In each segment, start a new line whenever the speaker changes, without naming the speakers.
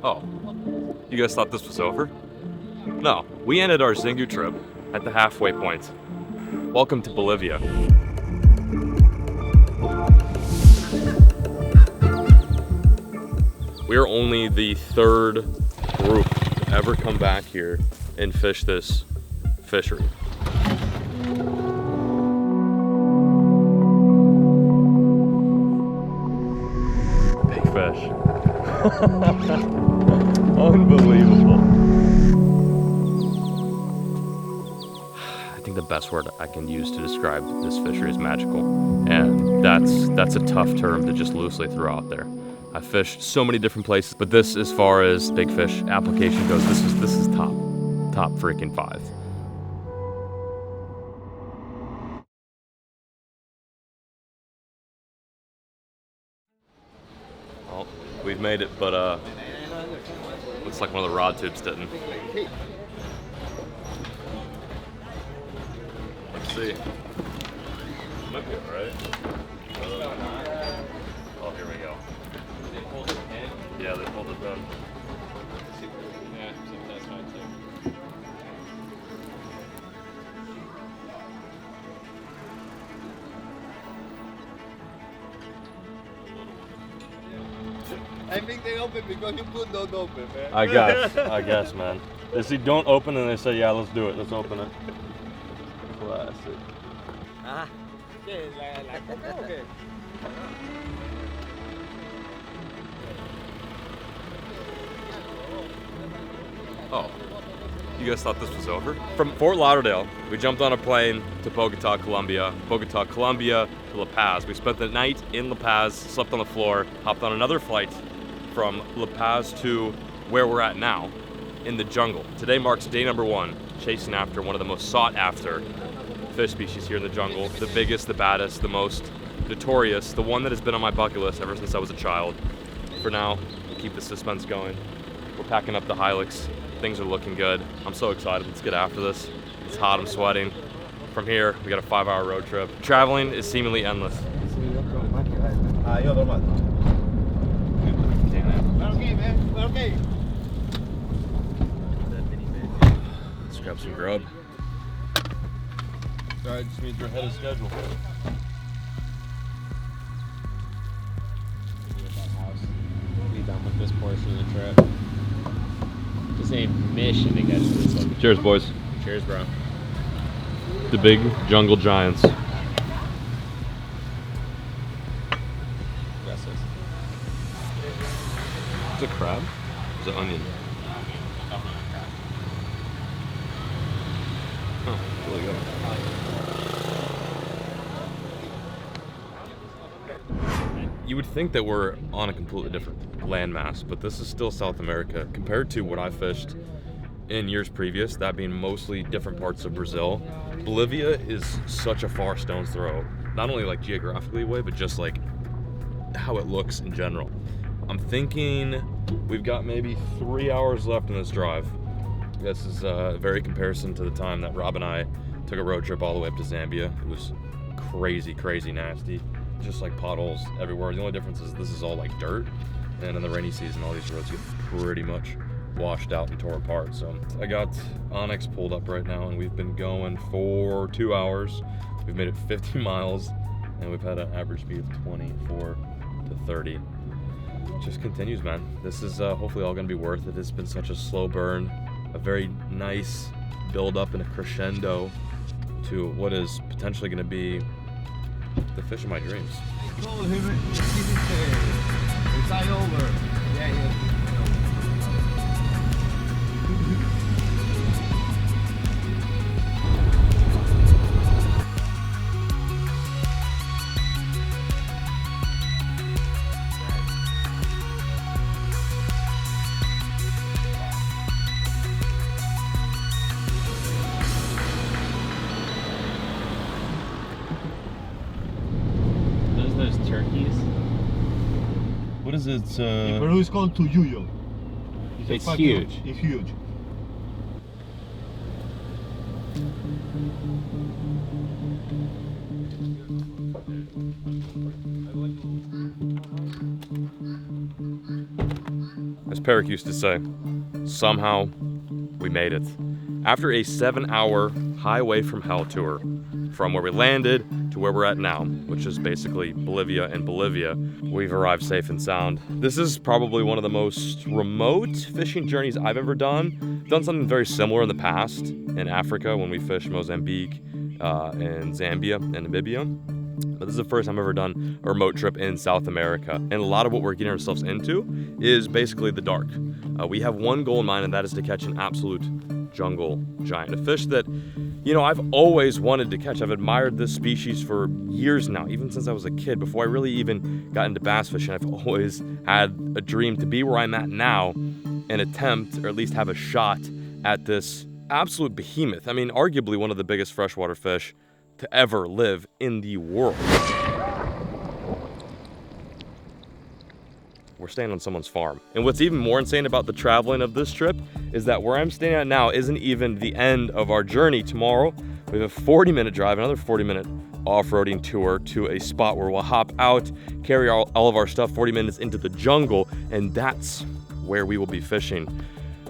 Oh, you guys thought this was over? No, we ended our Xingu trip at the halfway point. Welcome to Bolivia. We are only the third group to ever come back here and fish this fishery. Big fish. Unbelievable. I think the best word I can use to describe this fishery is magical. And that's a tough term to just loosely throw out there. I fished so many different places, but this, as far as big fish application goes, this is top freaking 5. Well, we've made it, but looks like one of the rod tubes didn't. Let's see. Might be alright. Oh, here we go. They pulled it in? Yeah, they pulled it in. Yeah, that's fine too.
I think they open because you put don't open, man.
I guess, man. They say don't open and they say, yeah, let's do it. Let's open it. Classic.
Ah, ¿qué? ¿La coca o qué?
Oh, you guys thought this was over? From Fort Lauderdale, we jumped on a plane to Bogota, Colombia. Bogota, Colombia to La Paz. We spent the night in La Paz, slept on the floor, hopped on another flight from La Paz to where we're at now, in the jungle. Today marks day number 1, chasing after one of the most sought after fish species here in the jungle. The biggest, the baddest, the most notorious, the one that has been on my bucket list ever since I was a child. For now, we'll keep the suspense going. We're packing up the Hilux. Things are looking good. I'm so excited. Let's get after this. It's hot, I'm sweating. From here, we got a 5-hour road trip. Traveling is seemingly endless.
Okay, man. Okay.
Let's grab some grub. Sorry, it just means we're ahead of schedule.
Be done with this portion of the trip. This ain't mission to get to this one.
Cheers, boys.
Cheers, bro.
The big jungle giants.
Gracias.
Is it crab? Is it onion? Oh, really good. You would think that we're on a completely different landmass, but this is still South America compared to what I fished in years previous, that being mostly different parts of Brazil. Bolivia is such a far stone's throw, not only like geographically away, but just like how it looks in general. I'm thinking we've got maybe 3 hours left in this drive. This is very comparison to the time that Rob and I took a road trip all the way up to Zambia. It was crazy, crazy nasty. Just like potholes everywhere. The only difference is this is all like dirt, and in the rainy season all these roads get pretty much washed out and tore apart. So I got Onyx pulled up right now, and we've been going for 2 hours. We've made it 50 miles, and we've had an average speed of 24 to 30. It just continues, man. This is hopefully all gonna be worth it. It's been such a slow burn, a very nice build up and a crescendo to what is potentially gonna be the fish of my dreams.
I told him it's all over. Yeah.
Those turkeys.
What is it?
In Peru it's called tuyuyo.
It's huge.
It's huge.
as Peric used to say, somehow we made it. After a 7-hour highway from hell tour, from where we landed to where we're at now, which is basically Bolivia and Bolivia, we've arrived safe and sound. This is probably one of the most remote fishing journeys I've ever done. Done something very similar in the past in Africa when we fished Mozambique and Zambia and Namibia. But this is the first time I've ever done a remote trip in South America. And a lot of what we're getting ourselves into is basically the dark. We have one goal in mind, and that is to catch an absolute jungle giant, a fish that, you know, I've always wanted to catch. I've admired this species for years now, even since I was a kid. Before I really even got into bass fishing, I've always had a dream to be where I'm at now and attempt, or at least have a shot at this absolute behemoth. I mean, arguably one of the biggest freshwater fish to ever live in the world. We're staying on someone's farm. And what's even more insane about the traveling of this trip is that where I'm staying at now isn't even the end of our journey tomorrow. We have a 40-minute drive, another 40-minute off-roading tour to a spot where we'll hop out, carry all of our stuff 40 minutes into the jungle, and that's where we will be fishing.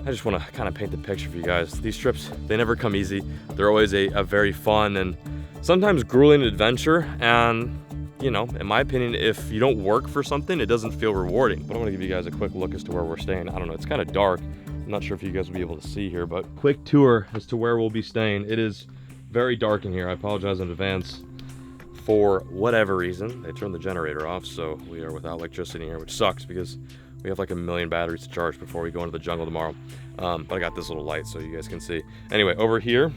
I just want to kind of paint the picture for you guys. These trips, they never come easy. They're always a very fun and sometimes grueling adventure, and you know, in my opinion, if you don't work for something, it doesn't feel rewarding. But I want to give you guys a quick look as to where we're staying. I don't know, it's kind of dark. I'm not sure if you guys will be able to see here, but quick tour as to where we'll be staying. It is very dark in here. I apologize in advance. For whatever reason, they turned the generator off, so we are without electricity here, which sucks because we have like 1 million batteries to charge before we go into the jungle tomorrow. But I got this little light so you guys can see. Anyway, over here,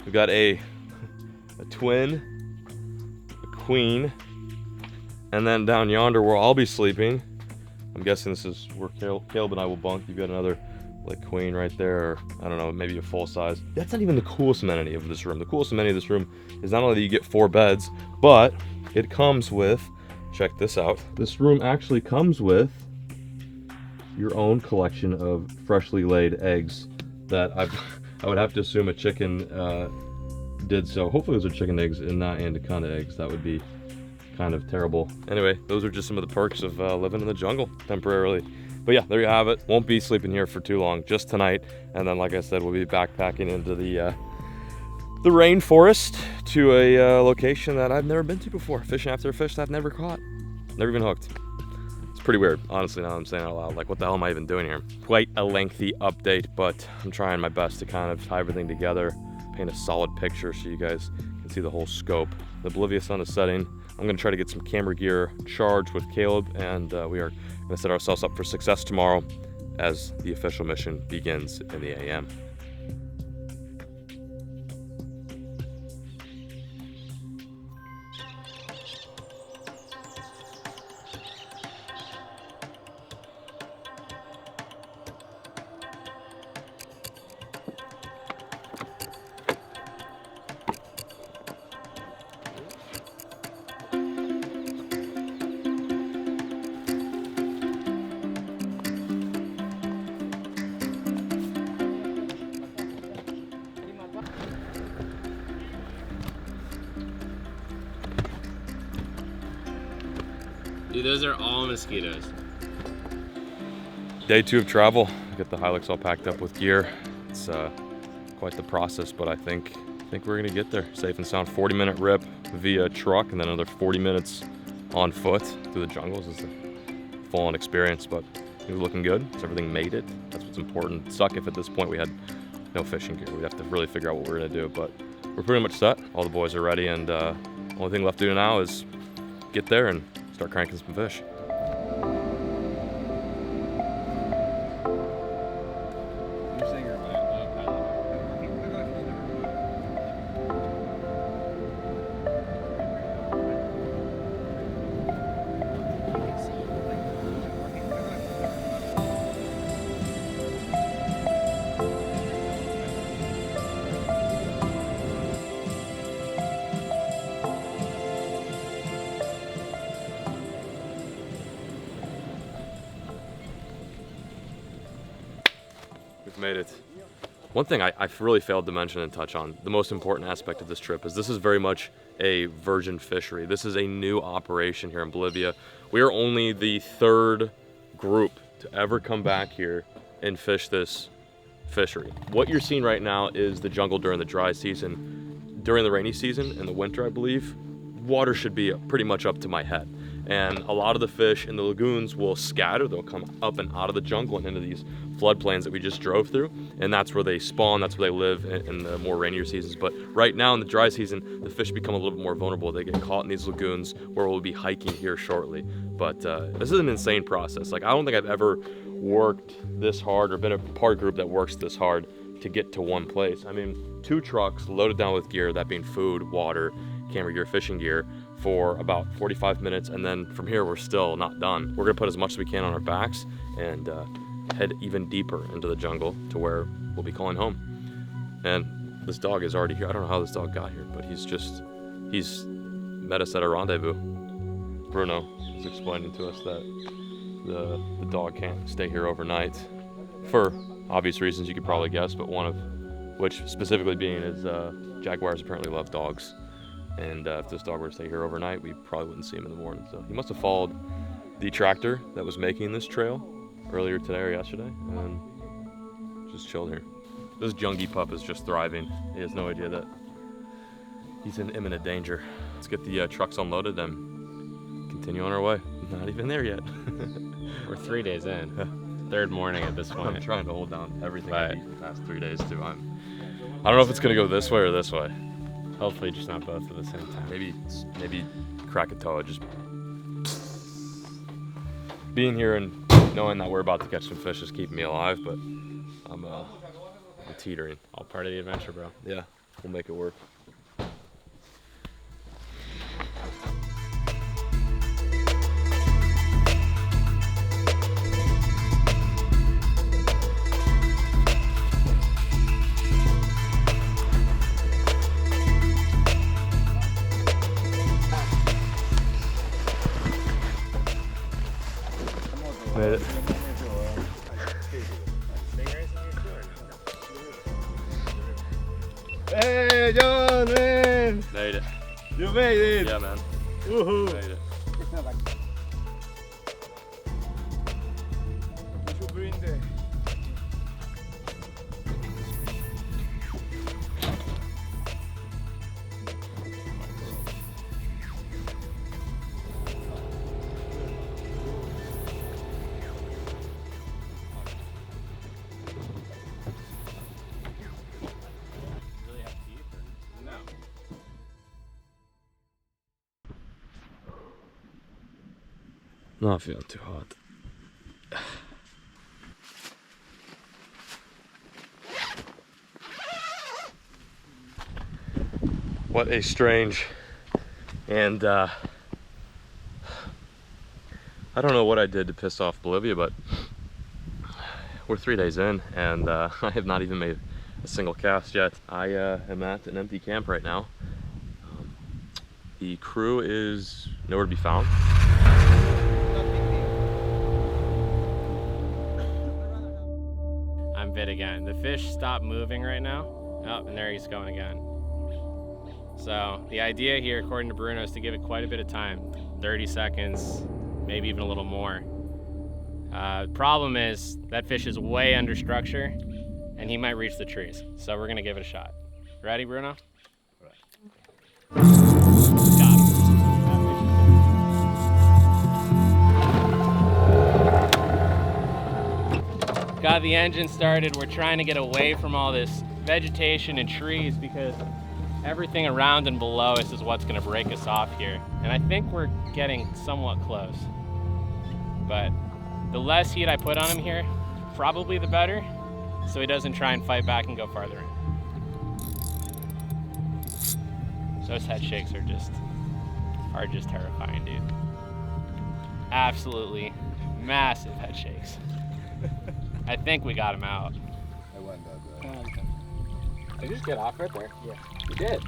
we've got a twin, queen, and then down yonder where I'll be sleeping, I'm guessing this is where Caleb and I will bunk. You've got another like queen right there, or I don't know, maybe a full size. That's not even the coolest amenity of this room. The coolest amenity of this room is not only that you get 4 beds, but it comes with, check this out, this room actually comes with your own collection of freshly laid eggs that I would have to assume a chicken did so. Hopefully those are chicken eggs and not anaconda eggs. That would be kind of terrible. Anyway, those are just some of the perks of living in the jungle temporarily. But yeah, there you have it. Won't be sleeping here for too long, just tonight. And then, like I said, we'll be backpacking into the rainforest to a location that I've never been to before. Fishing after a fish that I've never caught, never even hooked. It's pretty weird, honestly, now I'm saying it out loud. Like, what the hell am I even doing here? Quite a lengthy update, but I'm trying my best to kind of tie everything together, paint a solid picture so you guys can see the whole scope. The Bolivia sun is setting. I'm gonna try to get some camera gear charged with Caleb, and we are gonna set ourselves up for success tomorrow as the official mission begins in the AM.
Dude, those are all mosquitoes.
Day 2 of travel. Get the Hilux all packed up with gear. It's quite the process, but I think we're gonna get there safe and sound. 40-minute rip via truck, and then another 40 minutes on foot through the jungles. It's a full-on experience, but it was looking good. So everything made it. That's what's important. It'd suck if at this point we had no fishing gear. We'd have to really figure out what we're gonna do, but we're pretty much set. All the boys are ready, and only thing left to do now is get there and start cranking some fish. Made it. One thing I really failed to mention and touch on, the most important aspect of this trip, is this is very much a virgin fishery. This is a new operation here in Bolivia. We are only the 3rd group to ever come back here and fish this fishery. What you're seeing right now is the jungle during the dry season. During the rainy season, in the winter I believe, water should be pretty much up to my head. And a lot of the fish in the lagoons will scatter. They'll come up and out of the jungle and into these floodplains that we just drove through. And that's where they spawn, that's where they live in the more rainier seasons. But right now in the dry season, the fish become a little bit more vulnerable. They get caught in these lagoons where we'll be hiking here shortly. But this is an insane process. Like, I don't think I've ever worked this hard or been a part group that works this hard to get to one place. I mean, 2 trucks loaded down with gear, that being food, water, camera gear, fishing gear, for about 45 minutes, and then from here we're still not done. We're gonna put as much as we can on our backs and head even deeper into the jungle to where we'll be calling home. And this dog is already here. I don't know how this dog got here, but he's met us at a rendezvous. Bruno was explaining to us that the dog can't stay here overnight for obvious reasons you could probably guess, but one of which specifically being is jaguars apparently love dogs. And if this dog were to stay here overnight, we probably wouldn't see him in the morning. So he must have followed the tractor that was making this trail earlier today or yesterday and just chilled here. This Jungie pup is just thriving. He has no idea that he's in imminent danger. Let's get the trucks unloaded and continue on our way. Not even there yet.
We're 3 days in. 3rd morning at this point.
I'm trying to hold down everything I've eaten the past 3 days too. I don't know if it's gonna go this way or this way.
Hopefully just not both at the same time.
Maybe Krakatoa, just being here and knowing that we're about to catch some fish is keeping me alive, but I'm teetering.
All part of the adventure, bro.
Yeah, we'll make it work. Made it.
Hey, John, man!
Made it.
You made it!
Yeah, man.
Woohoo!
Made it.
You should bring the...
Not feeling too hot. What a strange and I don't know what I did to piss off Bolivia, but we're 3 days in and I have not even made a single cast yet. I am at an empty camp right now. The crew is nowhere to be found.
I'm bit again. The fish stopped moving right now. Oh, and there he's going again. So the idea here, according to Bruno, is to give it quite a bit of time. 30 seconds, maybe even a little more. Problem is, that fish is way under structure, and he might reach the trees. So we're gonna give it a shot. Ready, Bruno? Got him. Got the engine started. We're trying to get away from all this vegetation and trees because everything around and below us is what's gonna break us off here. And I think we're getting somewhat close. But the less heat I put on him here, probably the better, so he doesn't try and fight back and go farther in. Those head shakes are just terrifying, dude. Absolutely massive head shakes. I think we got him out.
I want that.
Did you just get off right there?
Yeah.
You did.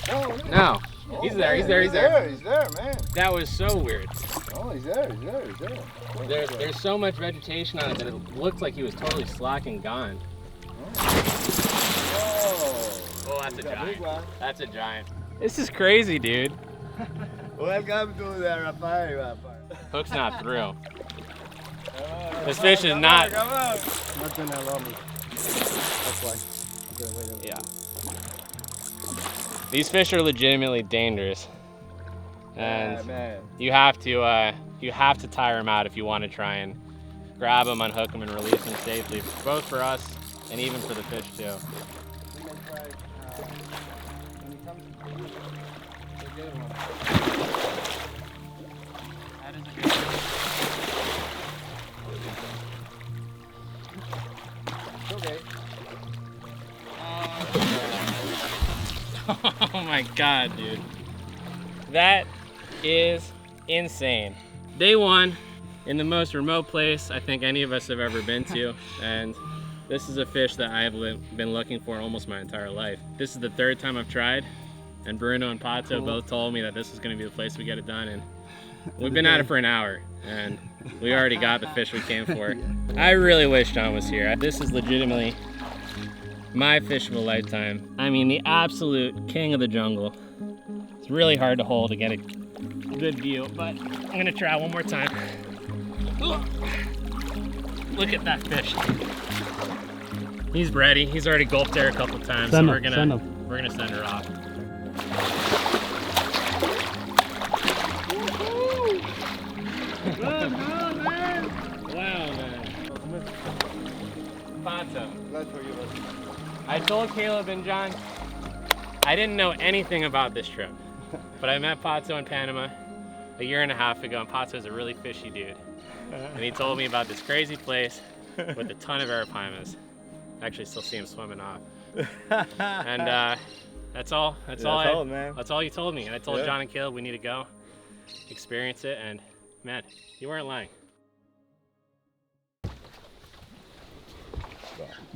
No,
No. He's there, he's there, he's there.
He's there, man.
That was so weird.
Oh, he's there.
There's so much vegetation on it that it looks like he was totally slack and gone.
Oh,
that's a
it's
giant.
big one.
That's a giant. This is crazy, dude.
Welcome to the Arapaima.
Hook's not through. This fish is not.
Not gonna allow me. That's why. I'm gonna wait a little
Yeah.
bit.
These fish are legitimately dangerous, and
Yeah, man.
you have to tire them out if you want to try and grab them, unhook them, and release them safely, both for us and even for the fish too.
We can try, when it comes to food, the good one.
That is a good
It's okay.
Oh my god, dude. That is insane. Day one in the most remote place I think any of us have ever been to, and this is a fish that I have been looking for almost my entire life. This is the third time I've tried, and Bruno and Pato both told me that this is going to be the place we get it done, and we've been at it for an hour, and we already got the fish we came for. I really wish John was here. This is legitimately my fish of a lifetime. I mean, the absolute king of the jungle. It's really hard to hold to get a good view, but I'm gonna try one more time. Look at that fish. He's ready. He's already gulped there a couple times, so we're gonna send her off. Wow, man. Pato.
Glad for you, buddy.
I told Caleb and John I didn't know anything about this trip, but I met Pato in Panama a year and a half ago, and Pato's a really fishy dude. And he told me about this crazy place with a ton of Arapaimas. I actually still see him swimming off. And that's all you told me. And I told John and Caleb we need to go experience it, and man, you weren't lying.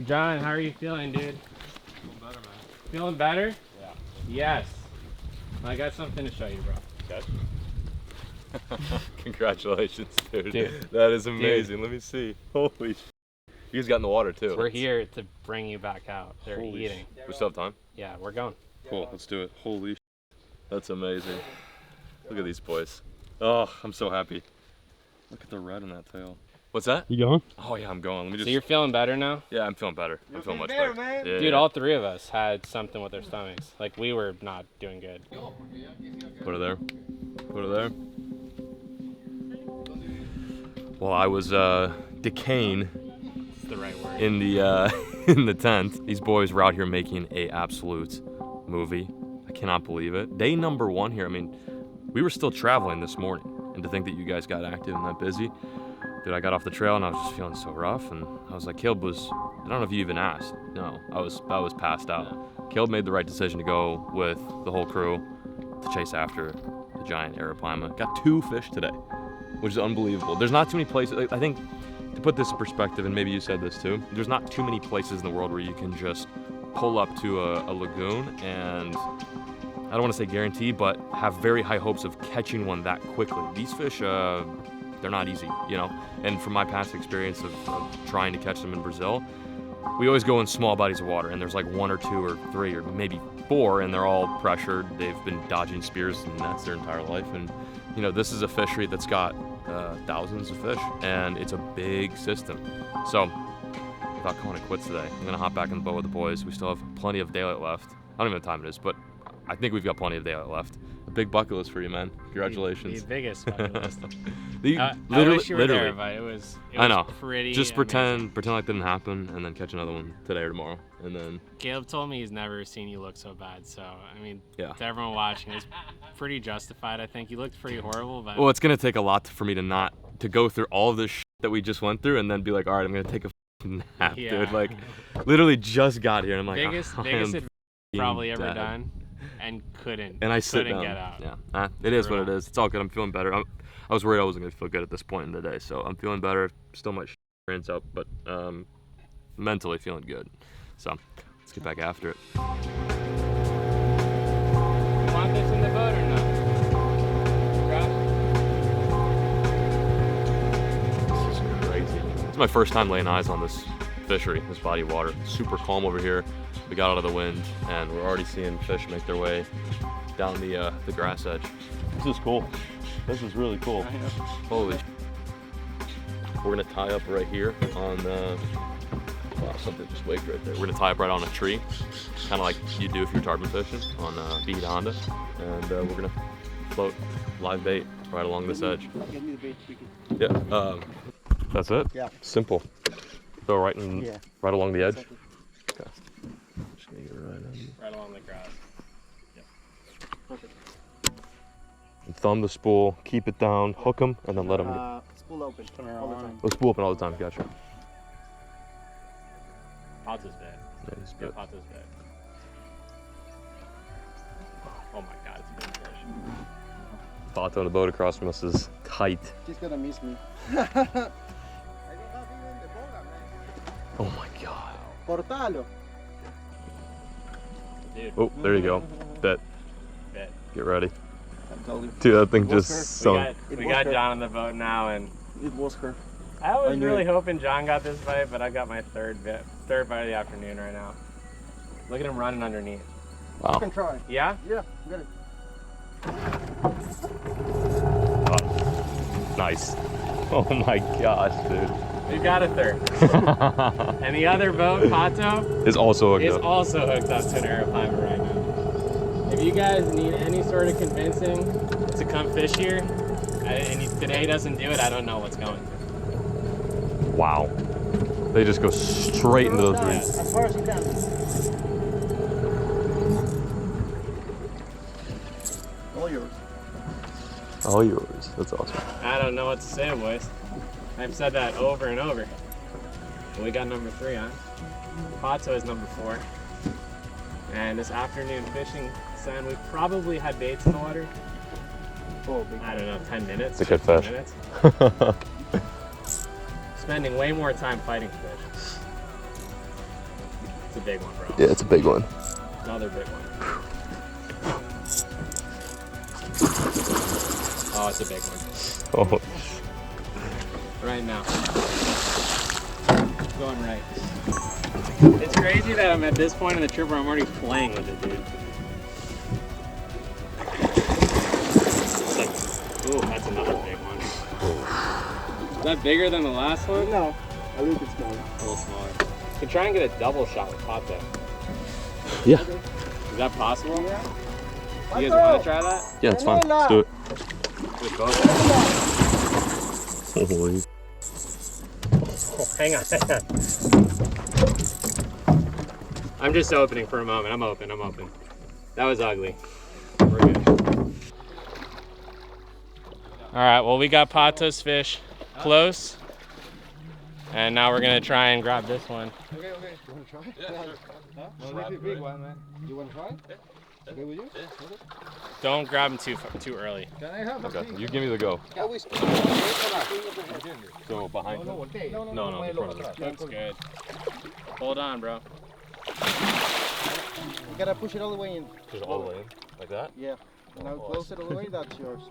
John, how are you feeling, dude?
Feeling better, man.
Feeling better?
Yeah.
Yes. I got something to show you, bro.
Okay. Congratulations, dude. That is amazing. Let me see. Holy sh**. You guys got in the water too.
We're here to bring you back out. They're
Holy
eating.
We still have time?
Yeah, we're going.
Cool, let's do it. Holy sh**. That's amazing. Look at these boys. Oh, I'm so happy. Look at the red in that tail. What's that?
You going?
Oh yeah, I'm going. Let me just.
So you're feeling better now?
Yeah, I'm feeling better. I'm feeling much
better,
better.
man.
Yeah,
Dude,
yeah.
all three of us had something with our stomachs. Like, we were not doing good.
Put it there. Put it there. Well, I was decaying
It's the right word.
in the tent. These boys were out here making a absolute movie. I cannot believe it. Day number one here. I mean, we were still traveling this morning, and to think that you guys got active and that busy. Dude, I got off the trail and I was just feeling so rough, and I was like, Caleb was, I don't know if you even asked. No, I was passed out. Caleb made the right decision to go with the whole crew to chase after the giant Arapaima. Got 2 fish today, which is unbelievable. There's not too many places, I think, to put this in perspective, and maybe you said this too, there's not too many places in the world where you can just pull up to a lagoon and, I don't want to say guarantee, but have very high hopes of catching one that quickly. These fish, they're not easy, you know? And from my past experience of trying to catch them in Brazil, we always go in small bodies of water, and there's like 1 or 2 or 3 or maybe 4, and they're all pressured. They've been dodging spears and nets their entire life. And, you know, this is a fishery that's got thousands of fish, and it's a big system. So, without calling it quits today, I'm gonna hop back in the boat with the boys. We still have plenty of daylight left. I don't even know what time it is, but I think we've got plenty of daylight left. A big bucket list for you, man. Congratulations.
The biggest bucket list.
I
I wish you were there, but it was
I know.
pretty
Just
amazing.
pretend like it didn't happen, and then catch another one today or tomorrow, and then.
Caleb told me he's never seen you look so bad, so, I mean,
Yeah.
to everyone watching, it's pretty justified, I think. You looked pretty horrible, but...
Well, it's gonna take a lot for me to go through all of this shit that we just went through, and then be like, all right, I'm gonna take a f***ing nap,
Yeah.
dude. Like, literally just got here, and I'm like,
biggest
I
adventure
am
probably ever
dead.
done, and couldn't
sit down.
get out.
Yeah, it is what it
Brutal.
is. It's all good. I'm feeling better. I was worried I wasn't gonna feel good at this point in the day, so I'm feeling better. Still might brains up, but mentally feeling good. So let's get back after it.
You want this in the boat or not? Josh?
This is crazy. It's my first time laying eyes on this fishery, this body of water. Super calm over here. We got out of the wind, and we're already seeing fish make their way down the grass edge. This is cool. This is really cool. Holy. We're gonna tie up right here on, wow, something just waked right there. We're gonna tie up right on a tree, kind of like you do if you're tarpon fishing on Beat Honda. And we're gonna float live bait right along this edge.
Get me the bait, Ricky.
Yeah, that's it?
Yeah.
Simple. Throw right in, right along the edge.
Exactly.
Okay. Just gonna get
Right along the grass. Yep.
Perfect.
and thumb the spool, keep it down, hook them, and then let them get.
Spool open all the time.
Oh, spool open all the time, gotcha.
Pots is bad.
Yeah, he's
Yeah,
good.
pots is bad. Oh my god, it's a big fish.
Pato on the boat across from us is tight.
She's gonna miss me.
Oh my god.
Cortalo.
Dude,
Oh, there you go. Bet.
bet.
Get ready.
I told you.
Dude, that thing
It was
just
her.
sunk.
We got John on the boat now, and
It was her.
I was
I knew
really
it.
hoping John got this bite, but I got my third bite of the afternoon right now. Look at him running underneath.
You
Wow.
can try.
Yeah?
Yeah, get it.
Nice. Oh my gosh, dude.
We got a third. And the other boat, Pato,
It's also hooked
is
up.
also hooked up to an Arapaima right now. If you guys need any sort of convincing to come fish here, and today doesn't do it, I don't know what's going to.
Wow. They just go straight into those reeds.
As far as you can. All yours.
All yours. That's awesome.
I don't know what to say, boys. I've said that over and over. We got number 3 on. Pato is number 4. And this afternoon fishing, San, we probably had baits in the water.
Oh, big.
I don't know, 10 minutes.
It's a good
15
fish.
minutes. Spending way more time fighting fish. It's a big one, bro.
Yeah, it's a big one.
Another big one. Oh, it's a big one.
Oh,
Right now. Going right. It's crazy that I'm at this point in the trip where I'm already playing with it, dude. It's like, ooh, that's another big one. Is that bigger than the last one?
No, a little bit smaller.
A little smaller. Could try and get a double shot with Pato.
yeah.
Is that possible?
Yeah.
You guys want to try that?
Yeah, it's fun. Let's do it.
With both?
Holy.
Oh, hang on. I'm just opening for a moment. I'm open. That was ugly. We're good. All right, well, we got Pato's fish close. And now we're going to try and grab this one.
Okay. You want to try? Yeah. No, maybe a big one, man. You want to try? Okay with you? Okay.
Don't grab him too early.
Can I have
Okay, you give me the go.
Always.
Go behind you.
No,
No, in front of us.
Looks good. Hold on, bro.
You gotta push it all the way in.
Just all the way in, like that?
Yeah. Now close it all the way, that's yours.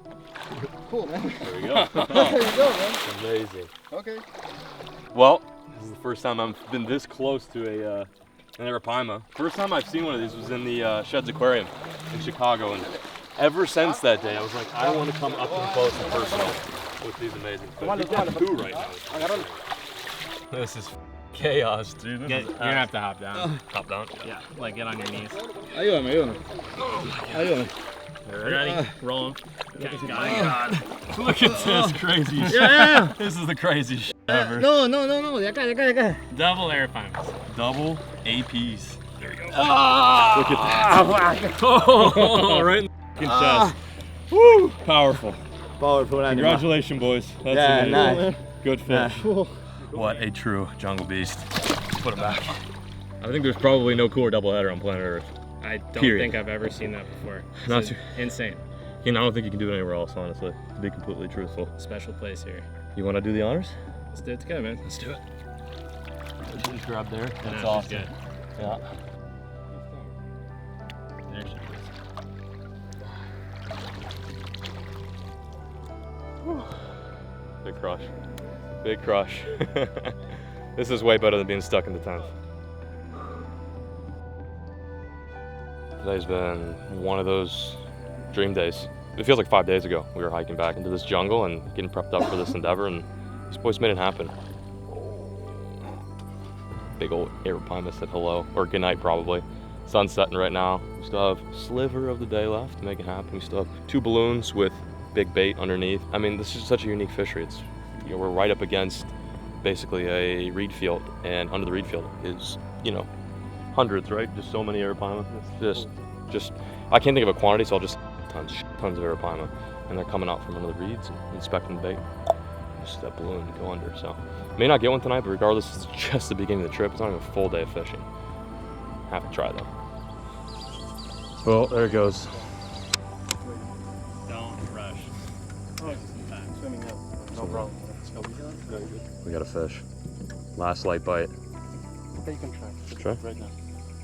Cool, man.
There we go.
There you go, man.
Amazing.
Okay.
Well, this is the first time I've been this close to an Arapaima. First time I've seen one of these was in the Sheds Aquarium in Chicago, and ever since that day, I was like, I want to come up and close and personal with these amazing fish. We've got 2 right now. This is chaos, dude.
You're going to have to hop down.
Hop down.
Yeah, like get on your knees.
Ayúdame.
Ready? Roll him. Okay, got it.
Look at this crazy shit.
Yeah.
This is the craziest shit ever.
No. De acá.
Double Arapaimas.
Double APs. There we go.
Ah!
Look at that. Oh, right in the chest. Woo! Powerful.
Powerful animal.
Congratulations, boys. That's
Yeah,
amazing.
nice.
Good fish. What a true jungle beast. Put him back. I think there's probably no cooler doubleheader on planet Earth.
I don't
Period.
think I've ever seen that before.
Not
It's insane.
I don't think you can do it anywhere else, honestly, to be completely truthful.
Special place here.
You want to do the honors?
Let's do it together, man.
Let's do it. Just grab there. That's
She's
awesome.
good.
Yeah.
There she is.
Big crush. Big crush. This is way better than being stuck in the tent. Today's been one of those dream days. It feels like 5 days ago we were hiking back into this jungle and getting prepped up for this endeavor, and These boys made it happen. Big old Arapaima said hello, or good night probably. Sun's setting right now. We still have a sliver of the day left to make it happen. We still have 2 balloons with big bait underneath. I mean, this is such a unique fishery. It's, you know, we're right up against basically a reed field, and under the reed field is, you know, hundreds, right? Just so many Arapaima. It's just, I can't think of a quantity, so I'll just tons of Arapaima, and they're coming out from under the reeds and inspecting the bait. Just that balloon go under. So may not get one tonight, but regardless, it's just the beginning of the trip. It's not even a full day of fishing. Have to try though. Well, there it goes.
Don't rush. Oh, it's swimming up. No problem.
We got a fish. Last light bite.
Okay, you can try.
Try?
Right now.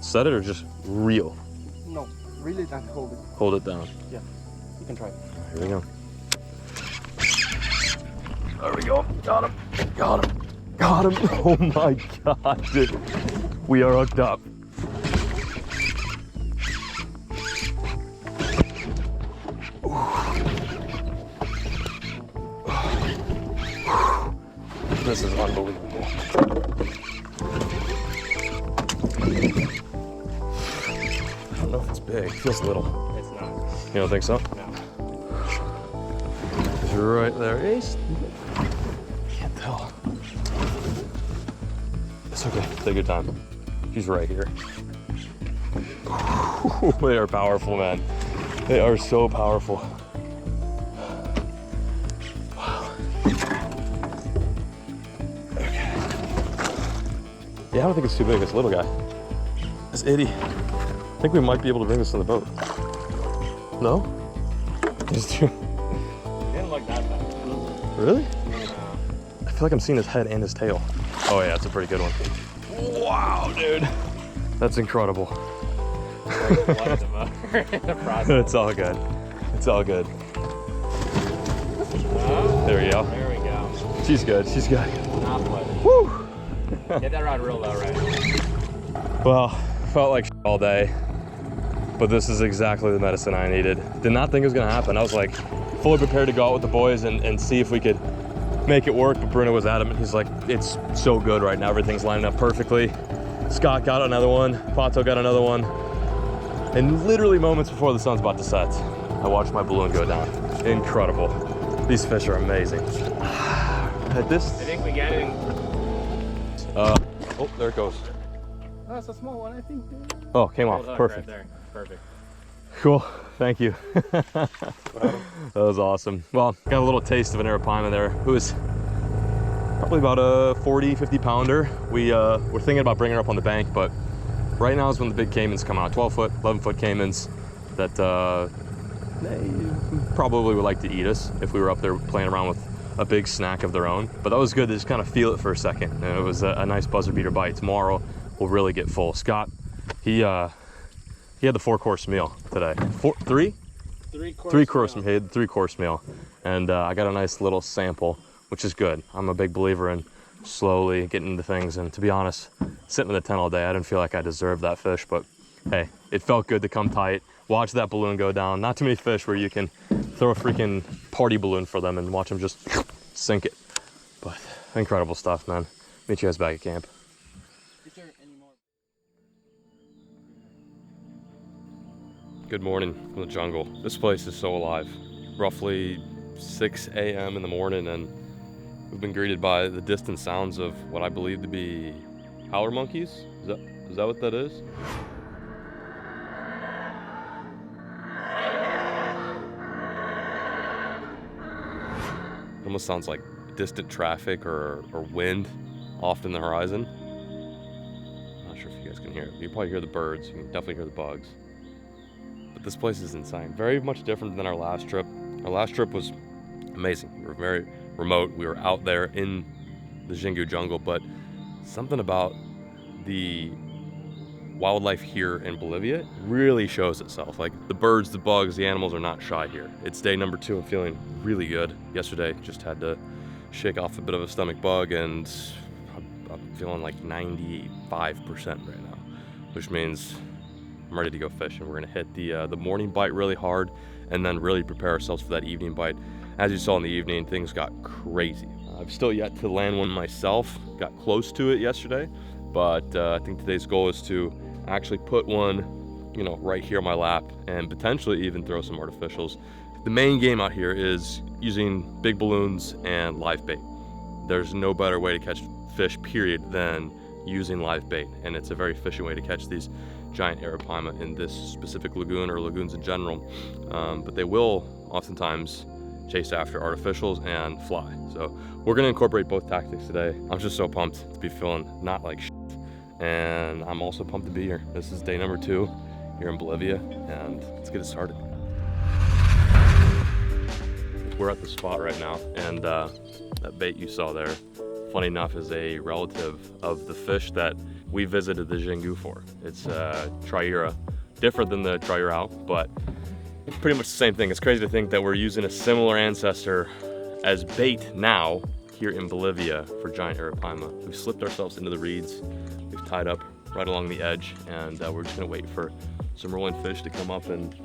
Set it or just reel?
No, really don't hold it.
Hold it down.
Yeah, you can try.
Here we go. There we go. Got him. Got him. Got him. Oh my God, dude. We are hooked up. This is unbelievable. I don't know if it's big. It feels little.
It's not.
You don't think so?
No.
It's right there. Ace. Can't tell. It's okay. Take your time. She's right here. They are powerful, man. They are so powerful. Wow. Okay. Yeah, I don't think it's too big. It's a little guy. It's itty. I think we might be able to bring this on the boat. No? It's too...
It didn't look that bad.
Really? I feel like I'm seeing his head and his tail. Oh yeah, it's a pretty good one. Wow, dude. That's incredible. It's all good. It's all good. There we go.
There we go.
She's good. She's good.
Not flooded.
Woo!
Get that rod real low, right?
Well, felt like all day, but this is exactly the medicine I needed. Did not think it was gonna happen. I was like fully prepared to go out with the boys and see if we could make it work, but Bruno was adamant. He's like, it's so good right now. Everything's lining up perfectly. Scott got another one. Pato got another one. And literally moments before the sun's about to set, I watched my balloon go down. Incredible. These fish are amazing. At this,
I think we get it.
oh, there it goes.
That's a small one, I think.
Oh, came off. Perfect.
Right there. Perfect.
Cool. Thank you. That was awesome. Well, got a little taste of an Arapaima there. It was probably about a 40, 50 pounder. We're thinking about bringing her up on the bank, but right now is when the big caimans come out. 12 foot, 11 foot caimans that they probably would like to eat us if we were up there playing around with a big snack of their own. But that was good to just kind of feel it for a second. And it was a nice buzzer beater bite. Tomorrow we'll really get full. Scott, he had the 4-course meal today. Three course meal. And I got a nice little sample, which is good. I'm a big believer in slowly getting into things. And to be honest, sitting in the tent all day, I didn't feel like I deserved that fish, but hey, it felt good to come tight, watch that balloon go down. Not too many fish where you can throw a freaking party balloon for them and watch them just sink it. But incredible stuff, man. Meet you guys back at camp.
Is there any more?
Good morning from the jungle. This place is so alive. Roughly 6 a.m. in the morning, and we've been greeted by the distant sounds of what I believe to be howler monkeys. Is that what that is? It almost sounds like distant traffic or wind off in the horizon. I'm not sure if you guys can hear it. You probably hear the birds. You can definitely hear the bugs. But this place is insane. Very much different than our last trip. Our last trip was amazing. We were very remote. We were out there in the Xingu jungle, but something about the wildlife here in Bolivia really shows itself. Like the birds, the bugs, the animals are not shy here. It's day number 2. I'm feeling really good. Yesterday, just had to shake off a bit of a stomach bug, and I'm feeling like 95% right now, which means I'm ready to go fishing. We're gonna hit the morning bite really hard and then really prepare ourselves for that evening bite. As you saw in the evening, things got crazy. I've still yet to land one myself. Got close to it yesterday, but I think today's goal is to actually put one, you know, right here on my lap and potentially even throw some artificials. The main game out here is using big balloons and live bait. There's no better way to catch fish, period, than using live bait, and it's a very efficient way to catch these giant Arapaima in this specific lagoon or lagoons in general. But they will oftentimes chase after artificials and fly. So we're gonna incorporate both tactics today. I'm just so pumped to be feeling not like shit. And I'm also pumped to be here. This is day number 2 here in Bolivia, and let's get it started. We're at the spot right now, and that bait you saw there, funny enough, is a relative of the fish that we visited the Xingu for. It's Triura, different than the Triurao, but pretty much the same thing. It's crazy to think that we're using a similar ancestor as bait now here in Bolivia for giant Arapaima. We've slipped ourselves into the reeds. We've tied up right along the edge, and we're just gonna wait for some rolling fish to come up and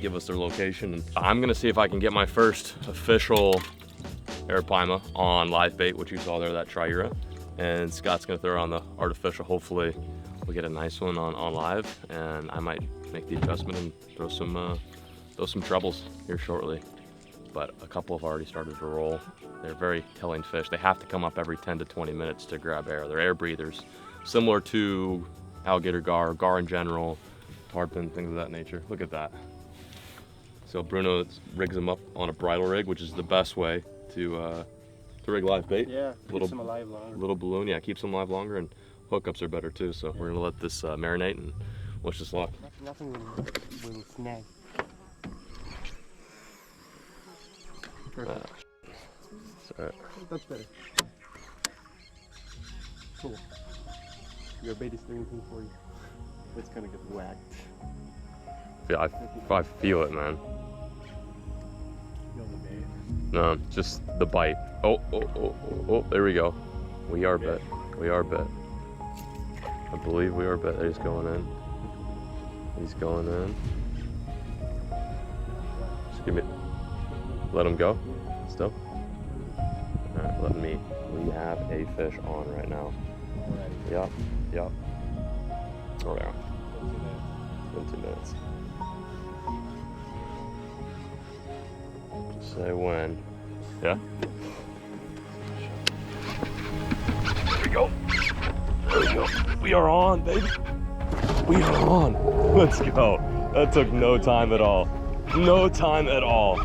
give us their location. And I'm gonna see if I can get my first official Arapaima on live bait, which you saw there, that Triura. And Scott's gonna throw on the artificial. Hopefully we'll get a nice one on live, and I might make the adjustment and throw some trebles here shortly. But a couple have already started to roll. They're very telling fish. They have to come up every 10 to 20 minutes to grab air. They're air breathers, similar to alligator gar in general, tarpon, things of that nature. Look at that. So Bruno rigs them up on a bridle rig, which is the best way to rig live bait.
Yeah, keeps them alive longer.
Little balloon, yeah, keeps them alive longer, and hookups are better too. So we're gonna let this marinate and wish us luck.
Nothing will snag. Perfect. That's better. Cool. Your bait is doing anything for you. It's gonna get whacked.
Yeah, I feel it, man.
Feel the bait.
No, just the bite. Oh, there we go. We are bit. We are bit. I believe we are bit. He's going in. He's going in. Just give me. Let him go. Still. Alright, let me. We have a fish on right now. Yep. Oh, yeah. 20 minutes. Just say when. Yeah? There we go. There we go. We are on, baby. We are on. Let's go. That took no time at all. No time at all.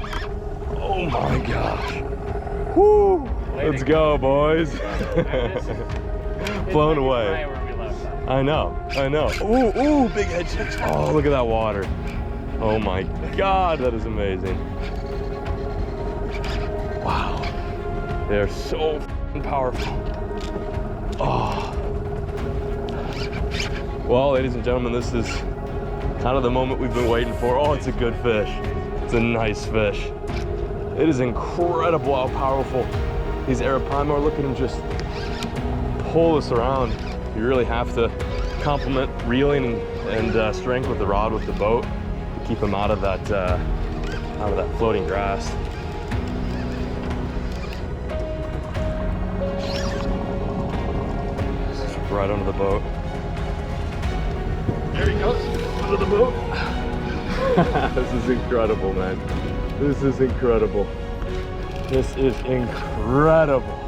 Oh my gosh. Woo! Let's go, boys. Blown away. I know. Ooh, big head chicks. Oh, look at that water. Oh my God, that is amazing. Wow. They're so f***ing powerful. Oh. Well, ladies and gentlemen, this is kind of the moment we've been waiting for. Oh, it's a good fish. It's a nice fish. It is incredible how powerful these Arapaima are. Look at them just pull us around. You really have to complement reeling and strength with the rod with the boat to keep them out of that floating grass. Just right under the boat. There he goes, under the boat. This is incredible, man. This is incredible. This is incredible.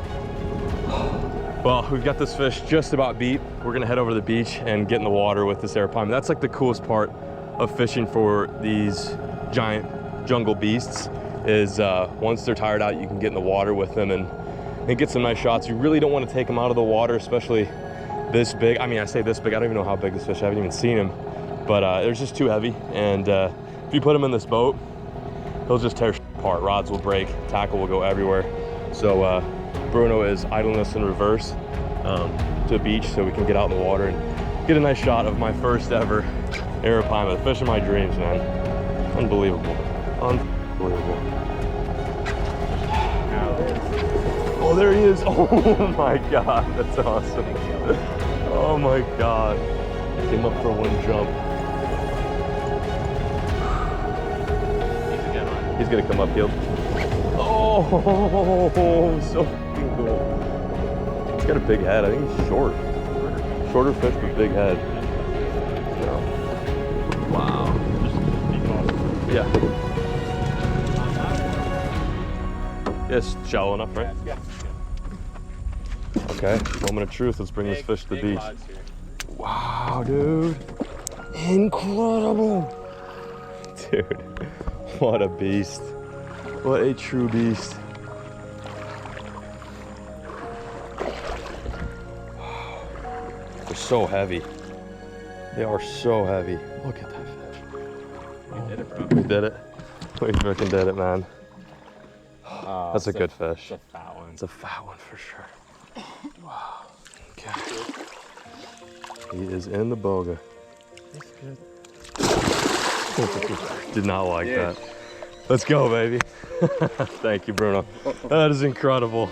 Well, we've got this fish just about beat. We're gonna head over to the beach and get in the water with this Arapaima. That's like the coolest part of fishing for these giant jungle beasts is once they're tired out, you can get in the water with them and get some nice shots. You really don't want to take them out of the water, especially this big. I mean, I say this big, I don't even know how big this fish is. I haven't even seen him, but they're just too heavy. And if you put them in this boat, they'll just tear apart. Rods will break, tackle will go everywhere. So Bruno is idling us in reverse to the beach so we can get out in the water and get a nice shot of my first ever Arapaima. The fish of my dreams, man. Unbelievable. Unbelievable. Oh, there he is. Oh my God, that's awesome. Oh my God. Came up for one jump. He's gonna come uphill. Oh, so freaking cool. It's got a big head. I think he's short. Shorter fish with big head. Yeah. Wow. Yeah. It's shallow enough, right?
Yeah.
Okay, moment of truth. Let's bring this fish to the beach. Wow, dude. Incredible. Dude, what a beast. What a true beast. They're so heavy. They are so heavy. Look at that fish.
We did it, bro.
We did it. We freaking did it, man. That's a good fish.
It's a fat one.
It's a fat one for sure. Wow. Okay. He is in the boga.
That's good.
Did not like that. Let's go, baby. Thank you, Bruno. That is incredible.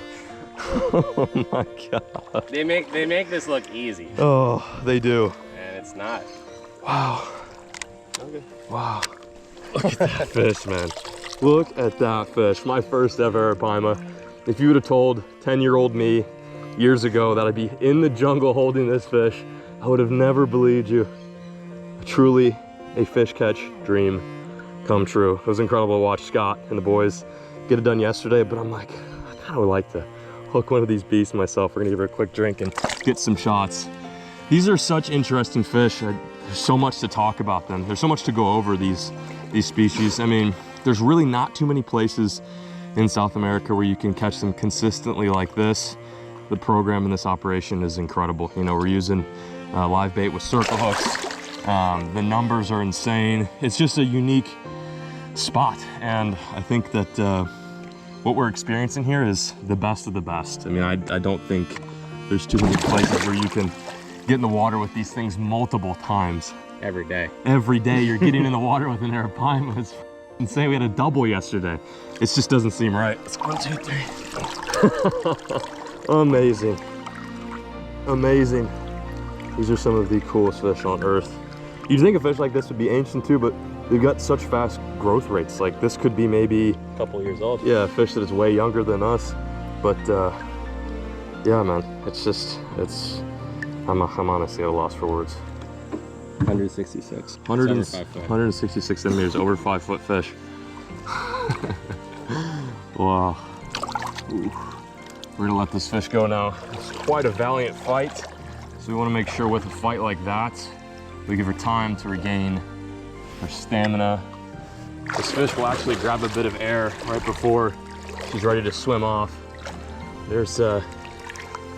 Oh my God.
They make this look easy.
Oh, they do.
And it's not.
Wow.
Okay.
Wow. Look at that fish, man. Look at that fish. My first ever Arapaima. If you would have told 10-year-old me years ago that I'd be in the jungle holding this fish, I would have never believed you. Truly a fish catch dream come true. It was incredible to watch Scott and the boys get it done yesterday, but I'm like, I kind of would like to hook one of these beasts myself. We're gonna give her a quick drink and get some shots. These are such interesting fish. There's so much to talk about them. There's so much to go over these species. I mean, there's really not too many places in South America where you can catch them consistently like this. The program in this operation is incredible. You know, we're using live bait with circle hooks. The numbers are insane. It's just a unique spot. And I think that what we're experiencing here is the best of the best. I mean, I don't think there's too many places where you can get in the water with these things multiple times.
Every day.
Every day you're getting in the water with an Arapaima. It's insane. We had a double yesterday. It just doesn't seem right. It's 1, 2, 3. Amazing. Amazing. These are some of the coolest fish on earth. You'd think a fish like this would be ancient too, but they've got such fast growth rates. Like this could be maybe a couple years old. Yeah, a fish that is way younger than us. But yeah, man, it's just, I'm honestly at a loss for words.
166.
166 centimeters, over 5 foot fish. Wow. Ooh. We're gonna let this fish go now. It's quite a valiant fight. So we wanna make sure with a fight like that, we give her time to regain her stamina. This fish will actually grab a bit of air right before she's ready to swim off. There's a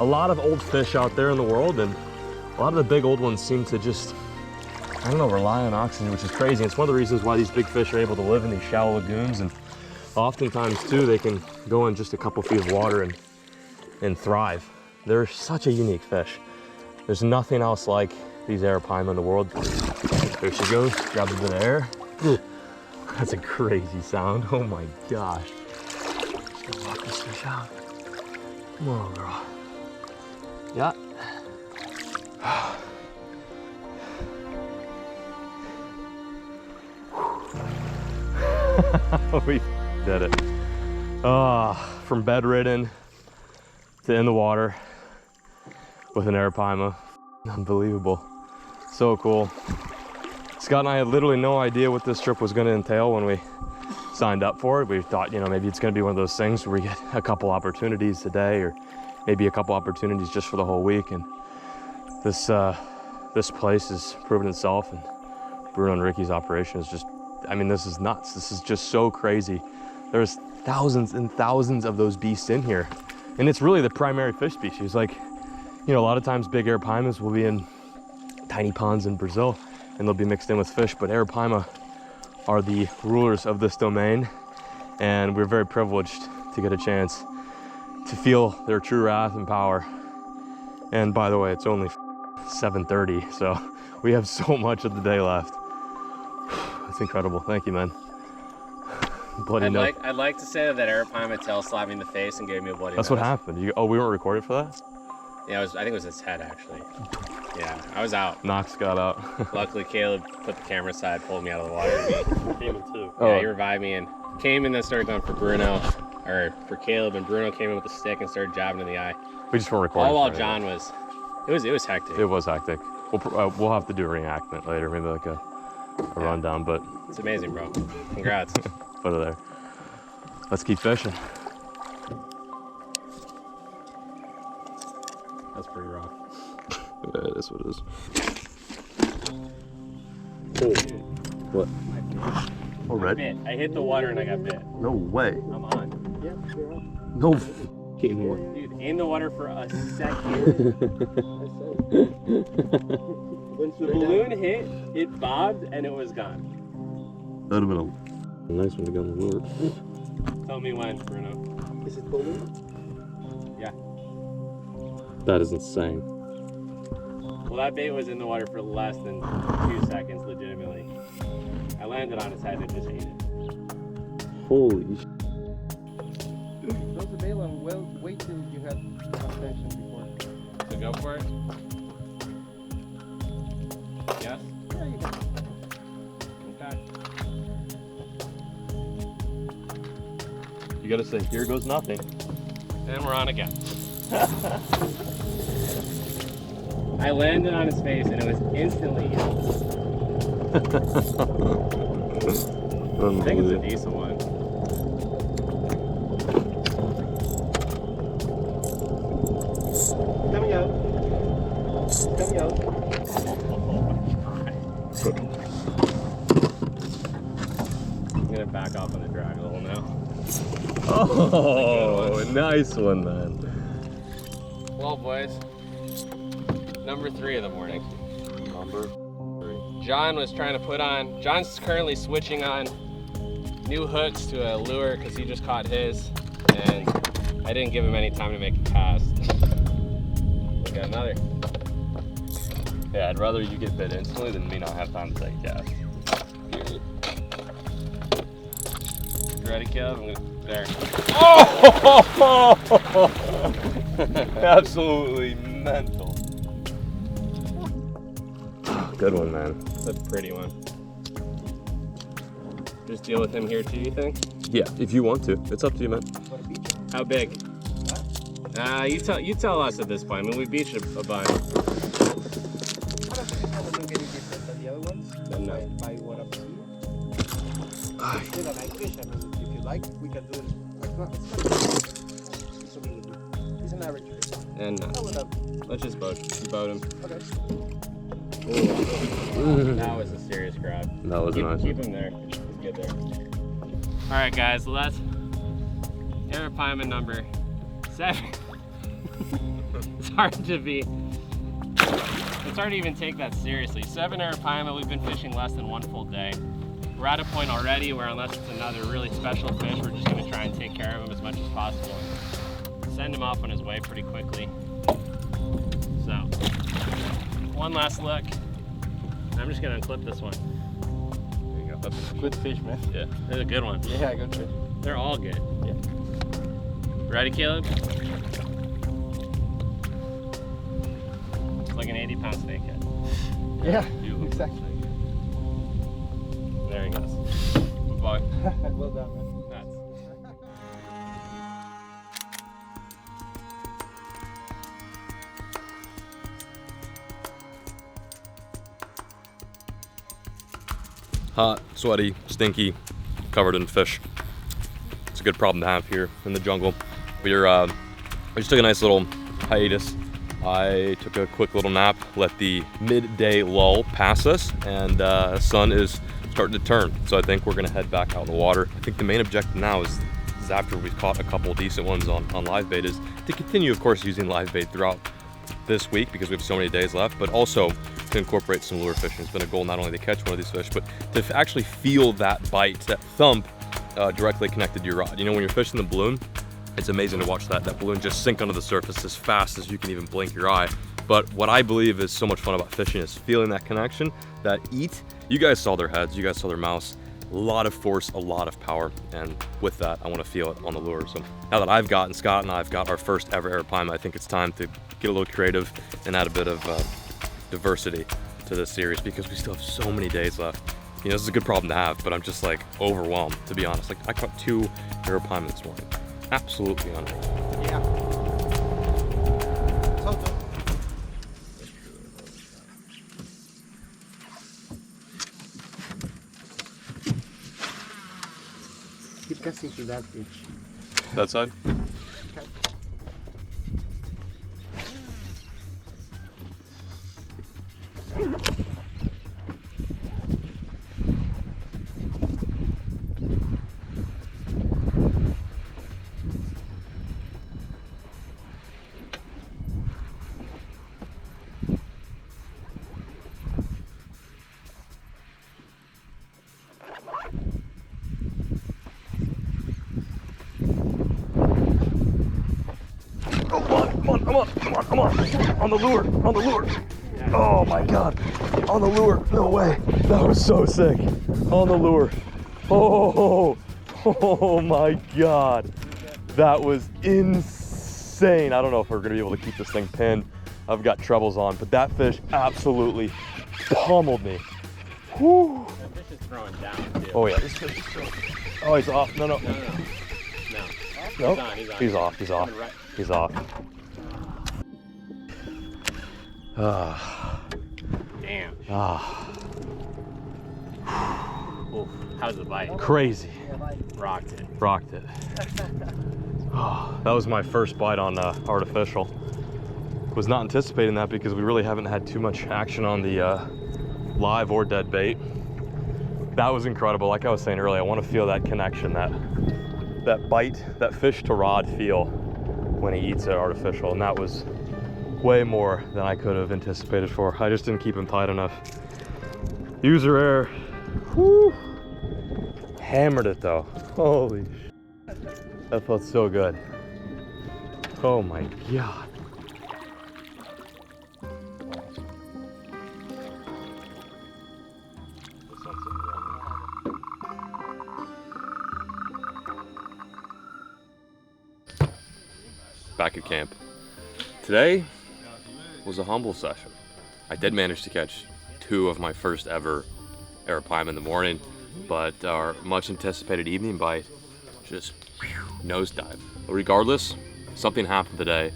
lot of old fish out there in the world, and a lot of the big old ones seem to just, I don't know, rely on oxygen, which is crazy. It's one of the reasons why these big fish are able to live in these shallow lagoons, and oftentimes too, they can go in just a couple feet of water and thrive. They're such a unique fish. There's nothing else like these Arapaima in the world. There she goes, grab a bit of air. That's a crazy sound, oh my gosh. Just gonna walk this fish out. Come on, girl. Yeah. We did it. From bedridden to in the water with an Arapaima. Unbelievable. So cool. Scott and I had literally no idea what this trip was going to entail when we signed up for it. We thought, you know, maybe it's going to be one of those things where we get a couple opportunities a day, or maybe a couple opportunities just for the whole week. And this place has proven itself, and Bruno and Ricky's operation is just, I mean, this is nuts. This is just so crazy. There's thousands and thousands of those beasts in here. And it's really the primary fish species. Like, you know, a lot of times big Arapaimas will be in tiny ponds in Brazil and they'll be mixed in with fish, but Arapaima are the rulers of this domain. And we're very privileged to get a chance to feel their true wrath and power. And by the way, it's only 7:30, so we have so much of the day left. It's incredible. Thank you, man. Bloody no.
I'd like to say that Arapaima tail slapped me in the face and gave me a bloody
That's
nose.
what happened. Oh, we weren't recorded for that?
Yeah, I think it was his head, actually. Yeah, I was out.
Knox got out.
Luckily, Caleb put the camera aside, pulled me out of the water.
Came in too.
Yeah, he revived me and came and then started going for Bruno. or for Caleb, and Bruno came in with a stick and started jabbing in the eye.
We just weren't recording.
All while John was, it was hectic.
It was hectic. We'll have to do a reenactment later, maybe like a rundown, but
it's amazing, bro. Congrats.
Put it there. Let's keep fishing.
That's pretty rough.
Yeah, it is what it is. Oh. What? Already?
I hit the water and I got bit.
No way.
I'm on.
Yeah, you're on.
No f***ing way.
Dude, in the water for a second. The balloon hit, it bobbed, and it was gone.
That would have been a nice one to go on the lure.
Tell me when, Bruno.
Is it balloon?
Yeah.
That is insane.
Well, that bait was in the water for less than 2 seconds, legitimately. I landed on its head and just ate it.
Holy sh**.
Throw the bail and wait till you have some tension before.
So go for it? Yes?
Yeah, you can.
Okay.
You gotta say, here goes nothing.
And we're on again. I landed on his face and it was instantly in. I think it's a decent one.
Coming out. Coming out.
I'm gonna back off on the drag a little now.
Oh, nice one, man.
Well, boys, number 3 of the morning.
Number 3.
John was trying to put on, John's currently switching on new hooks to a lure because he just caught his, and I didn't give him any time to make a cast. We got another.
Yeah, I'd rather you get bit instantly than me not have time to take a cast. Period.
You ready, Caleb? I'm gonna, there.
Oh! Absolutely mental. Good one, man.
That's a pretty one. Just deal with him here too, you think?
Yeah, if you want to. It's up to you, man.
How big? You tell us at this point. I mean, we beached a bunch.
I don't think it's gonna look any different than the other ones.
Then no.
By what I'm seeing. It's still a nice fish. I mean, if you like, we can do it. It's an average fish.
And let's just boat him.
Okay.
Ooh. That was a serious grab.
That was nice.
Keep him there. He's good there. All right, guys. Well, that's Arapaima number 7. It's hard to even take that seriously. 7 Arapaima. We've been fishing less than 1 full day. We're at a point already where unless it's another really special fish, we're just gonna try and take care of him as much as possible and send him off on his way pretty quickly. So, one last look. I'm just gonna unclip this one. There you go.
That's a good fish, man.
Yeah, it's a good one.
Yeah, good fish.
They're all good.
Yeah.
Ready, Caleb? It's like an 80-pound snakehead.
Yeah,
Beautiful.
exactly.
There he goes. Bye.
Well done, man.
Nuts.
Hot, sweaty, stinky, covered in fish. It's a good problem to have here in the jungle. We just took a nice little hiatus. I took a quick little nap, let the midday lull pass us, and the sun is starting to turn. So I think we're gonna head back out in the water. I think the main objective now is after we've caught a couple decent ones on live bait is to continue, of course, using live bait throughout this week because we have so many days left, but also to incorporate some lure fishing. It's been a goal not only to catch one of these fish, but to actually feel that bite, that thump directly connected to your rod. You know, when you're fishing the balloon, it's amazing to watch that balloon just sink under the surface as fast as you can even blink your eye. But what I believe is so much fun about fishing is feeling that connection, that eat. You guys saw their heads, you guys saw their mouths. A lot of force, a lot of power, and with that, I want to feel it on the lure. So now that I've got, and Scott and I've got our first ever Arapaima, I think it's time to get a little creative and add a bit of diversity to this series because we still have so many days left. You know, this is a good problem to have, but I'm just like overwhelmed, to be honest. Like I caught 2 Arapaima this morning. Absolutely unreal.
Yeah. Toto. Keep casting to that fish.
That side?
Okay.
Come on. On the lure. Oh my God. On the lure. No way. That was so sick. On the lure. Oh my God. That was insane. I don't know if we're gonna be able to keep this thing pinned. I've got trebles on, but that fish absolutely pummeled me. Whew.
That fish is throwing down too.
Oh yeah, this fish is so... Oh, he's off. No.
No.
Nope.
He's on.
He's off.
Right.
He's off.
Damn. Oof. How's the bite?
Crazy.
Rocked it.
Oh, that was my first bite on artificial. Was not anticipating that because we really haven't had too much action on the live or dead bait. That was incredible. Like I was saying earlier, I want to feel that connection, that bite, that fish to rod feel when he eats it artificial, and that was way more than I could have anticipated for. I just didn't keep him tight enough. User error. Whew. Hammered it though. Holy shit. That felt so good. Oh my God. Back at camp. Today was a humble session. I did manage to catch 2 of my first ever Arapaima in the morning, but our much anticipated evening bite just nosedive. But regardless, something happened today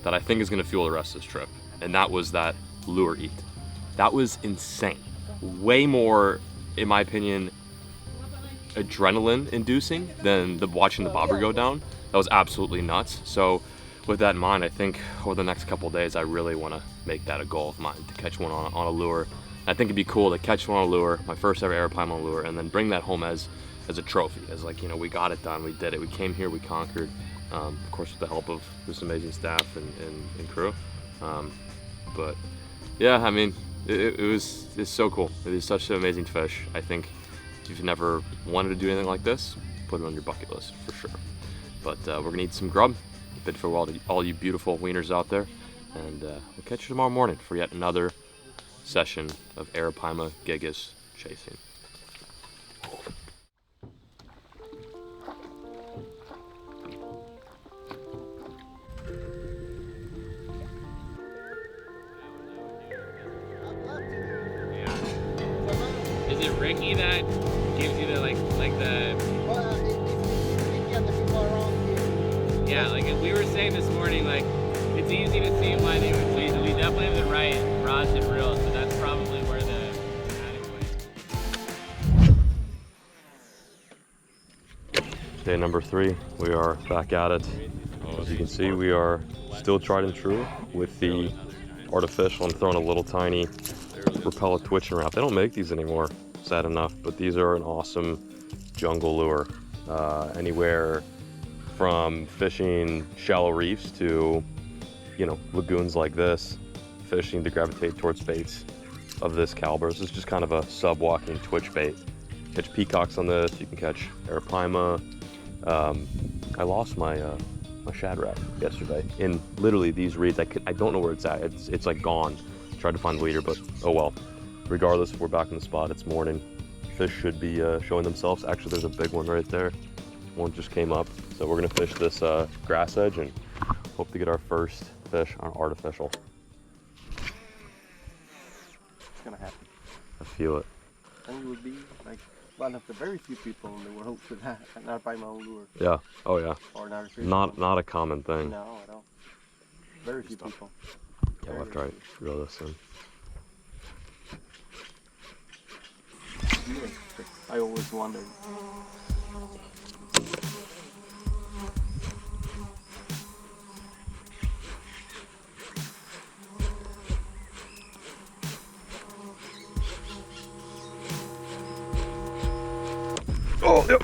that I think is gonna fuel the rest of this trip, and that was that lure eat. That was insane. Way more, in my opinion, adrenaline inducing than watching the bobber go down. That was absolutely nuts. So with that in mind, I think over the next couple of days, I really want to make that a goal of mine, to catch one on a lure. I think it'd be cool to catch one on a lure, my first ever Arapaima on a lure, and then bring that home as a trophy, as like, you know, we got it done, we did it, we came here, we conquered. Of course, with the help of this amazing staff and crew. But yeah, I mean, it's so cool. It is such an amazing fish. I think if you've never wanted to do anything like this, put it on your bucket list for sure. But we're gonna eat some grub. Bid for all you beautiful wieners out there, and we'll catch you tomorrow morning for yet another session of Arapaima gigas chasing.
Is it Ricky that gives you the like the?
Well, if you get the people around here.
Yeah, like we were saying this morning, like it's easy to see why they would chase it. We definitely have the right rods and reels, so that's probably where the
Day number 3, we are back at it. As you can see, we are still tried and true with the artificial and throwing a little tiny Rapala twitching wrap. They don't make these anymore, sad enough, but these are an awesome jungle lure. Anywhere from fishing shallow reefs to, you know, lagoons like this, fishing to gravitate towards baits of this caliber. This is just kind of a sub-walking twitch bait. Catch peacocks on this, you can catch Arapaima. I lost my my shad rack yesterday in literally these reeds. I don't know where it's at. It's like gone. Tried to find the leader, but oh well. Regardless, we're back in the spot. It's morning. Fish should be showing themselves. Actually, there's a big one right there. One just came up. So we're gonna fish this grass edge and hope to get our first fish on artificial.
It's gonna happen.
I feel it.
And it would be like one of the very few people in the world with an Arapaima lure
Yeah. Oh yeah.
or an artificial.
Not a common thing.
No, at all. Very few people.
Yeah, left, right. Reel this in.
I always wondered.
Oh, yep.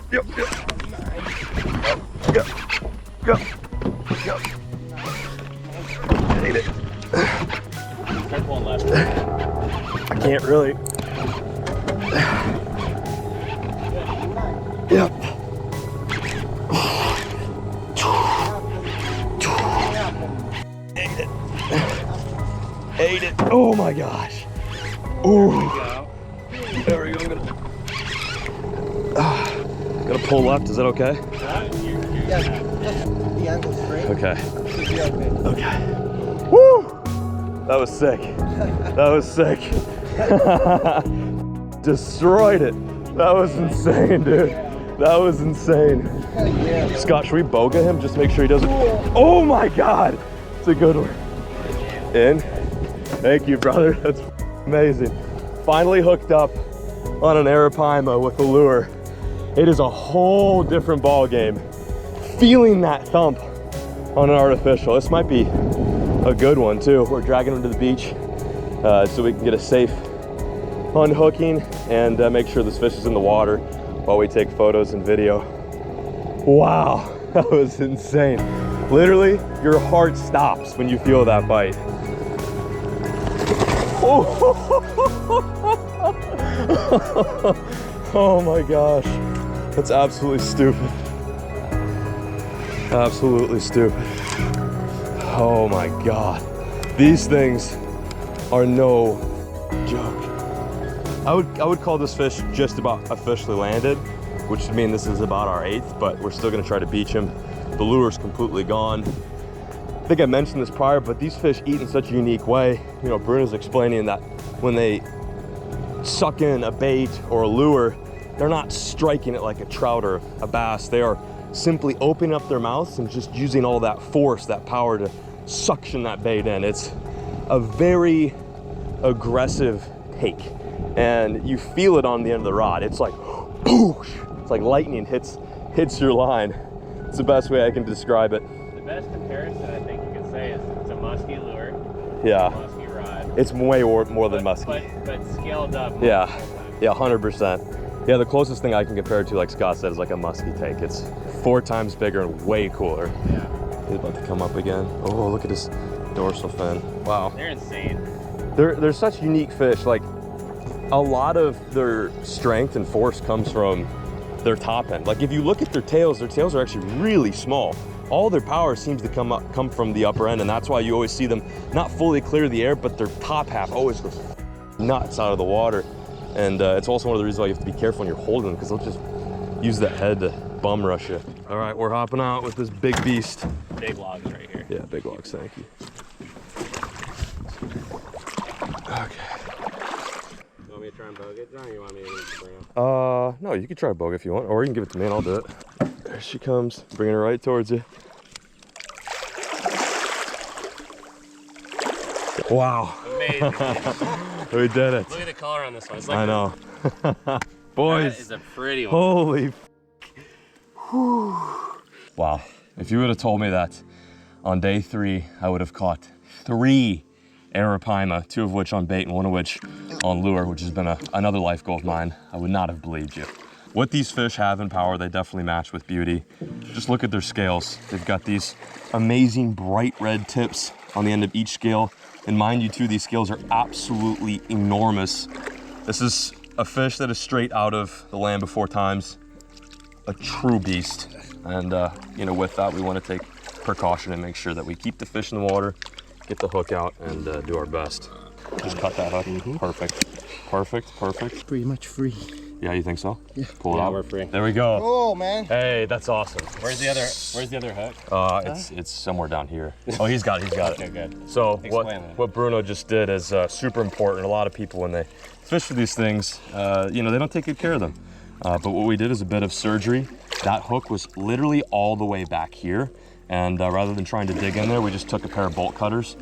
Go. Ate it.
Start pulling left.
I can't really. Yep. Ate it. Oh my gosh. Oh. There we go. Gonna pull left. Is that okay?
Yeah, the angle straight.
Okay.
Should be okay.
Okay. Woo! That was sick. That was sick. Destroyed it. That was insane, dude. That was insane.
Yeah.
Scott, should we boga him? Just make sure he doesn't. Oh my God! It's a good one. In. Thank you, brother. That's amazing. Finally hooked up on an Arapaima with a lure. It is a whole different ball game. Feeling that thump on an artificial. This might be a good one too. We're dragging him to the beach so we can get a safe unhooking and make sure this fish is in the water while we take photos and video. Wow, that was insane. Literally, your heart stops when you feel that bite. Oh my gosh, that's absolutely stupid. Absolutely stupid. Oh my God, these things are no joke. I would call this fish just about officially landed, which would mean this is about our 8th, but we're still gonna try to beach him. The lure's completely gone. I think I mentioned this prior, but these fish eat in such a unique way. You know, Bruno's explaining that when they suck in a bait or a lure, they're not striking it like a trout or a bass. They are simply opening up their mouths and just using all that force, that power to suction that bait in. It's a very aggressive take, and you feel it on the end of the rod. It's like, whoosh. It's like lightning hits your line. It's the best way I can describe it.
The best comparison I think you can say is it's a musky lure.
Yeah.
It's a musky rod.
It's way more than musky.
But scaled up.
Yeah, yeah, 100%. Yeah, the closest thing I can compare it to, like Scott said, is like a musky take. It's 4 times bigger and way cooler.
Yeah.
He's about to come up again. Oh, look at this dorsal fin. Wow.
They're insane.
They're such unique fish. Like, a lot of their strength and force comes from their top end. Like, if you look at their tails are actually really small. All their power seems to come from the upper end, and that's why you always see them not fully clear the air, but their top half always goes nuts out of the water. And it's also one of the reasons why you have to be careful when you're holding them, because they'll just use that head to bum rush you. All right, we're hopping out with this big beast.
Big logs right here.
Yeah, big logs, thank you. Okay.
You want me to try and bog it, John, or you want me to leave it for you?
No, you can try a boga if you want, or you can give it to me and I'll do it. There she comes, bringing her right towards you. Wow.
Amazing.
We did it.
Look at the color on this one. It's like
I know. Boys.
That is a pretty one.
Holy. Wow. If you would have told me that on day 3, I would have caught 3 Arapaima, 2 of which on bait and 1 of which on lure, which has been another life goal of mine, I would not have believed you. What these fish have in power, they definitely match with beauty. Just look at their scales. They've got these amazing bright red tips on the end of each scale. And mind you too, these scales are absolutely enormous. This is a fish that is straight out of the land before times, a true beast. And you know, with that, we want to take precaution and make sure that we keep the fish in the water, get the hook out, and do our best. Just cut that hook. Perfect. Perfect, perfect.
Pretty much free.
Yeah, you think so?
Yeah.
Pull it out.
We're free.
There we go.
Oh man.
Hey, that's awesome.
Where's the other hook?
It's somewhere down here. Oh, he's got it.
Okay, good.
So
Explain that.
what Bruno just did is super important. A lot of people, when they fish for these things, you know, they don't take good care of them. But what we did is a bit of surgery. That hook was literally all the way back here. And rather than trying to dig in there, we just took a pair of bolt cutters,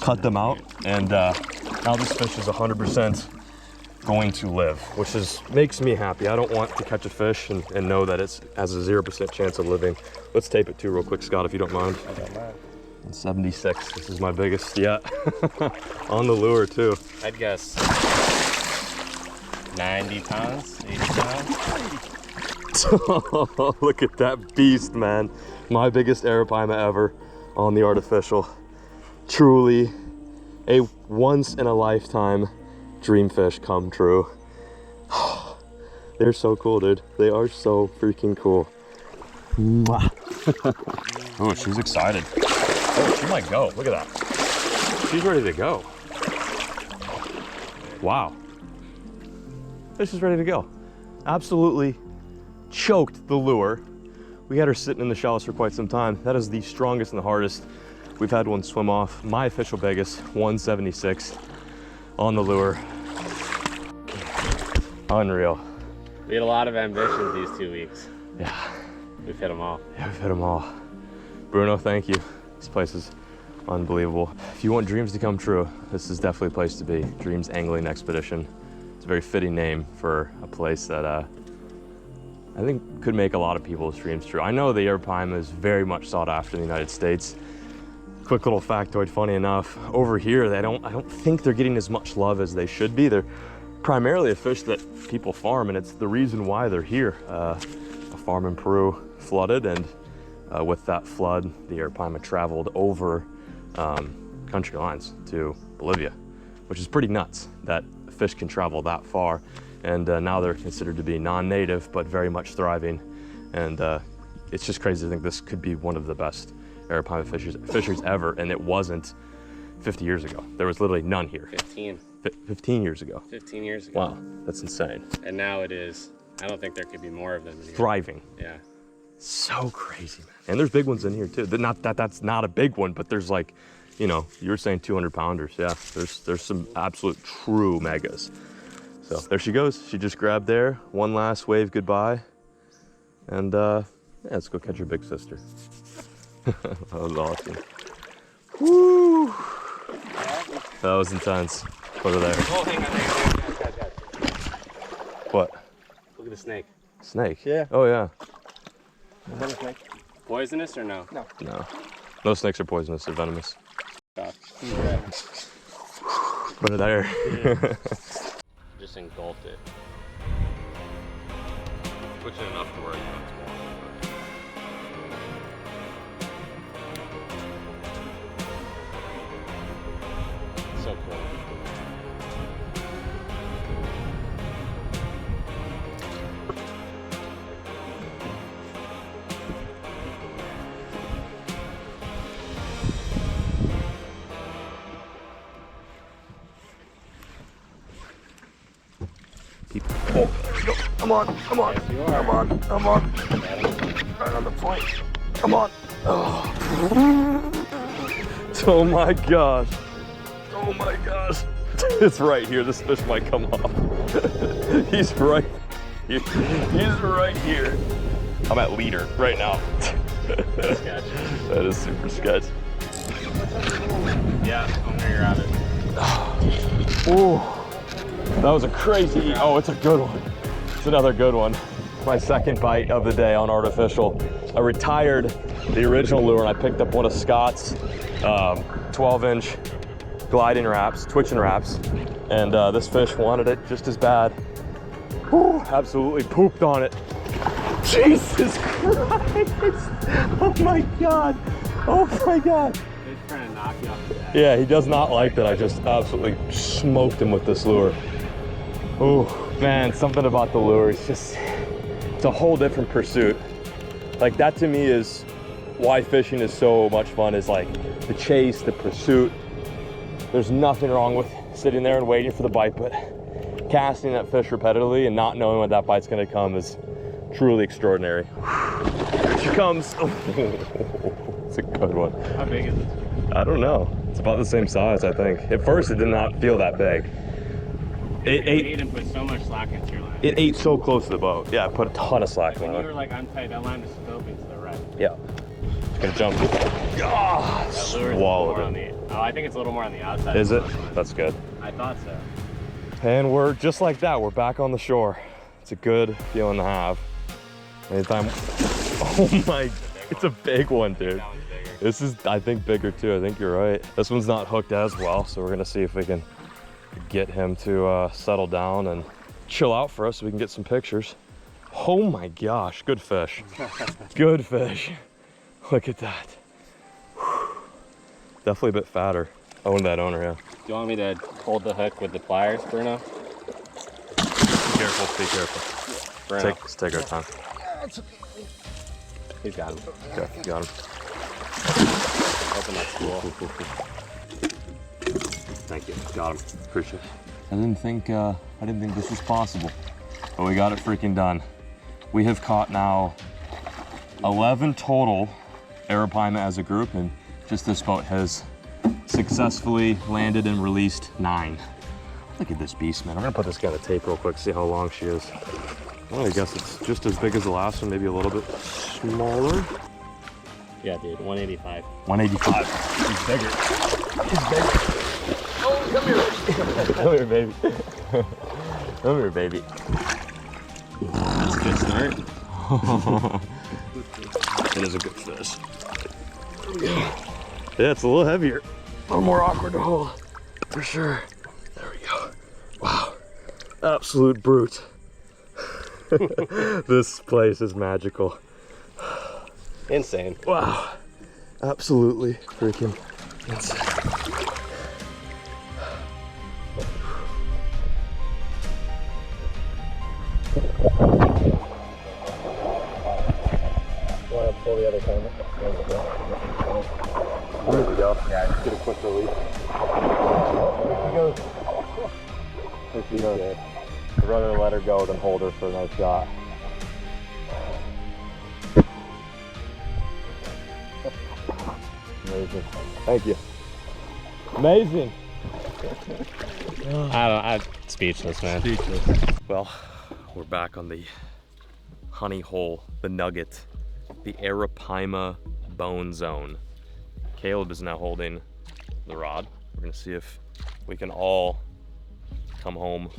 cut them out, and now this fish is 100% going to live, which makes me happy. I don't want to catch a fish and know that it has a 0% chance of living. Let's tape it too real quick, Scott, if you don't mind.
I don't mind.
76, this is my biggest yet. On the lure too.
I'd guess 90 pounds, 80 pounds.
Look at that beast, man. My biggest Arapaima ever on the artificial. Truly a once in a lifetime dream fish come true. They're so cool, dude. They are so freaking cool. Oh, she's excited. Oh, she might go. Look at that. She's ready to go. Wow. Fish is ready to go. Absolutely choked the lure. We had her sitting in the shallows for quite some time. That is the strongest and the hardest we've had one swim off. My official biggest, 176 on the lure. Unreal.
We had a lot of ambitions these 2 weeks.
Yeah.
We've hit them all.
Yeah, we've hit them all. Bruno, thank you. This place is unbelievable. If you want dreams to come true, this is definitely a place to be. Dreams Angling Expedition. It's a very fitting name for a place that I think could make a lot of people's dreams true. I know the Arapaima is very much sought after in the United States. Quick little factoid, funny enough, over here, I don't think they're getting as much love as they should be. They're primarily a fish that people farm, and it's the reason why they're here. A farm in Peru flooded, and with that flood, the Arapaima traveled over country lines to Bolivia, which is pretty nuts that fish can travel that far. And now they're considered to be non-native, but very much thriving. And it's just crazy to think this could be one of the best Arapaima fisheries ever, and it wasn't 50 years ago. There was literally none here. 15 years ago.
15 years ago.
Wow, that's insane.
And now it is. I don't think there could be more of them in here.
Thriving.
Yeah.
So crazy, man. And there's big ones in here too. Not that that's not a big one, but there's like, you know, you were saying 200 pounders. Yeah, there's some absolute true megas. So there she goes. She just grabbed there. One last wave goodbye. And yeah, let's go catch her big sister. That was awesome. Woo! That was intense. Put her there.
Oh, hang on, guys.
What?
Look at the snake.
Snake?
Yeah.
Oh yeah.
Another snake.
Poisonous or no?
No.
No. No snakes are poisonous, they're venomous.
Yeah.
Put her there.
Yeah. Just engulfed it.
Twitching enough to where you know
it's so cool.
Oh, there we go. Come on.
Yes, you are.
Come on. Right on the point. Come on. Oh, oh my gosh. Oh my gosh. It's right here. This fish might come off. He's right here. He's right here. I'm at leader right now.
Sketch.
That is super sketch.
Yeah, I'm gonna grab it.
Oh. That was a crazy, oh, it's a good one. It's another good one. My second bite of the day on artificial. I retired the original lure and I picked up one of Scott's 12-inch gliding wraps, twitching wraps. And this fish wanted it just as bad. Whew, absolutely pooped on it. Jesus Christ. Oh my God. Oh my God.
He's trying to knock you off the back.
Yeah, he does not like that I just absolutely smoked him with this lure. Oh man, something about the lure, it's a whole different pursuit. Like that to me is why fishing is so much fun, is like the chase, the pursuit. There's nothing wrong with sitting there and waiting for the bite, but casting that fish repetitively and not knowing when that bite's gonna come is truly extraordinary. Here she comes. It's a good one.
How big is this?
I don't know. It's about the same size, I think. At first, it did not feel that big.
You need to put so much slack into your line.
It ate so close to the boat. Yeah, I put a ton of slack
When
on
you
it.
were like untight, that line was scoping to the right.
Yeah. It's gonna jump. Ah,
That lure is
swallowed
more on
it.
the, oh, I think it's a little more on the outside.
Is it?
than this one.
That's good.
I thought so.
And we're just like that. We're back on the shore. It's a good feeling to have. Anytime. Oh my, it's a big one, dude.
That one's bigger.
This is, I think, bigger too. I think you're right. This one's not hooked as well, so we're gonna see if we can get him to settle down and chill out for us so we can get some pictures. Oh my gosh, good fish. Good fish. Look at that. Whew. Definitely a bit fatter. Own that owner, yeah.
Do you want me to hold the hook with the pliers, Bruno?
Be careful, be careful.
Bruno.
Let's take our time.
He's got him.
Okay, got him.
Open that's cool.
Cool. Thank you, got him. Appreciate it. I didn't think this was possible, but we got it freaking done. We have caught now 11 total Arapaima as a group, and just this boat has successfully landed and released 9. Look at this beast, man. I'm gonna put this guy on the tape real quick, see how long she is. Well, I guess it's just as big as the last one, maybe a little bit smaller.
Yeah, dude, 185.
185. He's bigger. He's bigger. Oh, come here. Come here, baby. Come here, baby.
That's a good start.
It is a good fish. There we go. Yeah, it's a little heavier. A little more awkward to hold, for sure. There we go. Wow. Absolute brute. This place is magical.
Insane.
Wow. Absolutely freaking insane. Want to pull the other camera? There we go. Yeah, just get a quick release. There she goes. I'd rather let her go than hold her for a nice shot. Amazing. Thank you. Amazing.
I'm speechless, man.
Speechless. Well, we're back on the honey hole, the nugget, the Arapaima bone zone. Caleb is now holding the rod. We're gonna see if we can all come home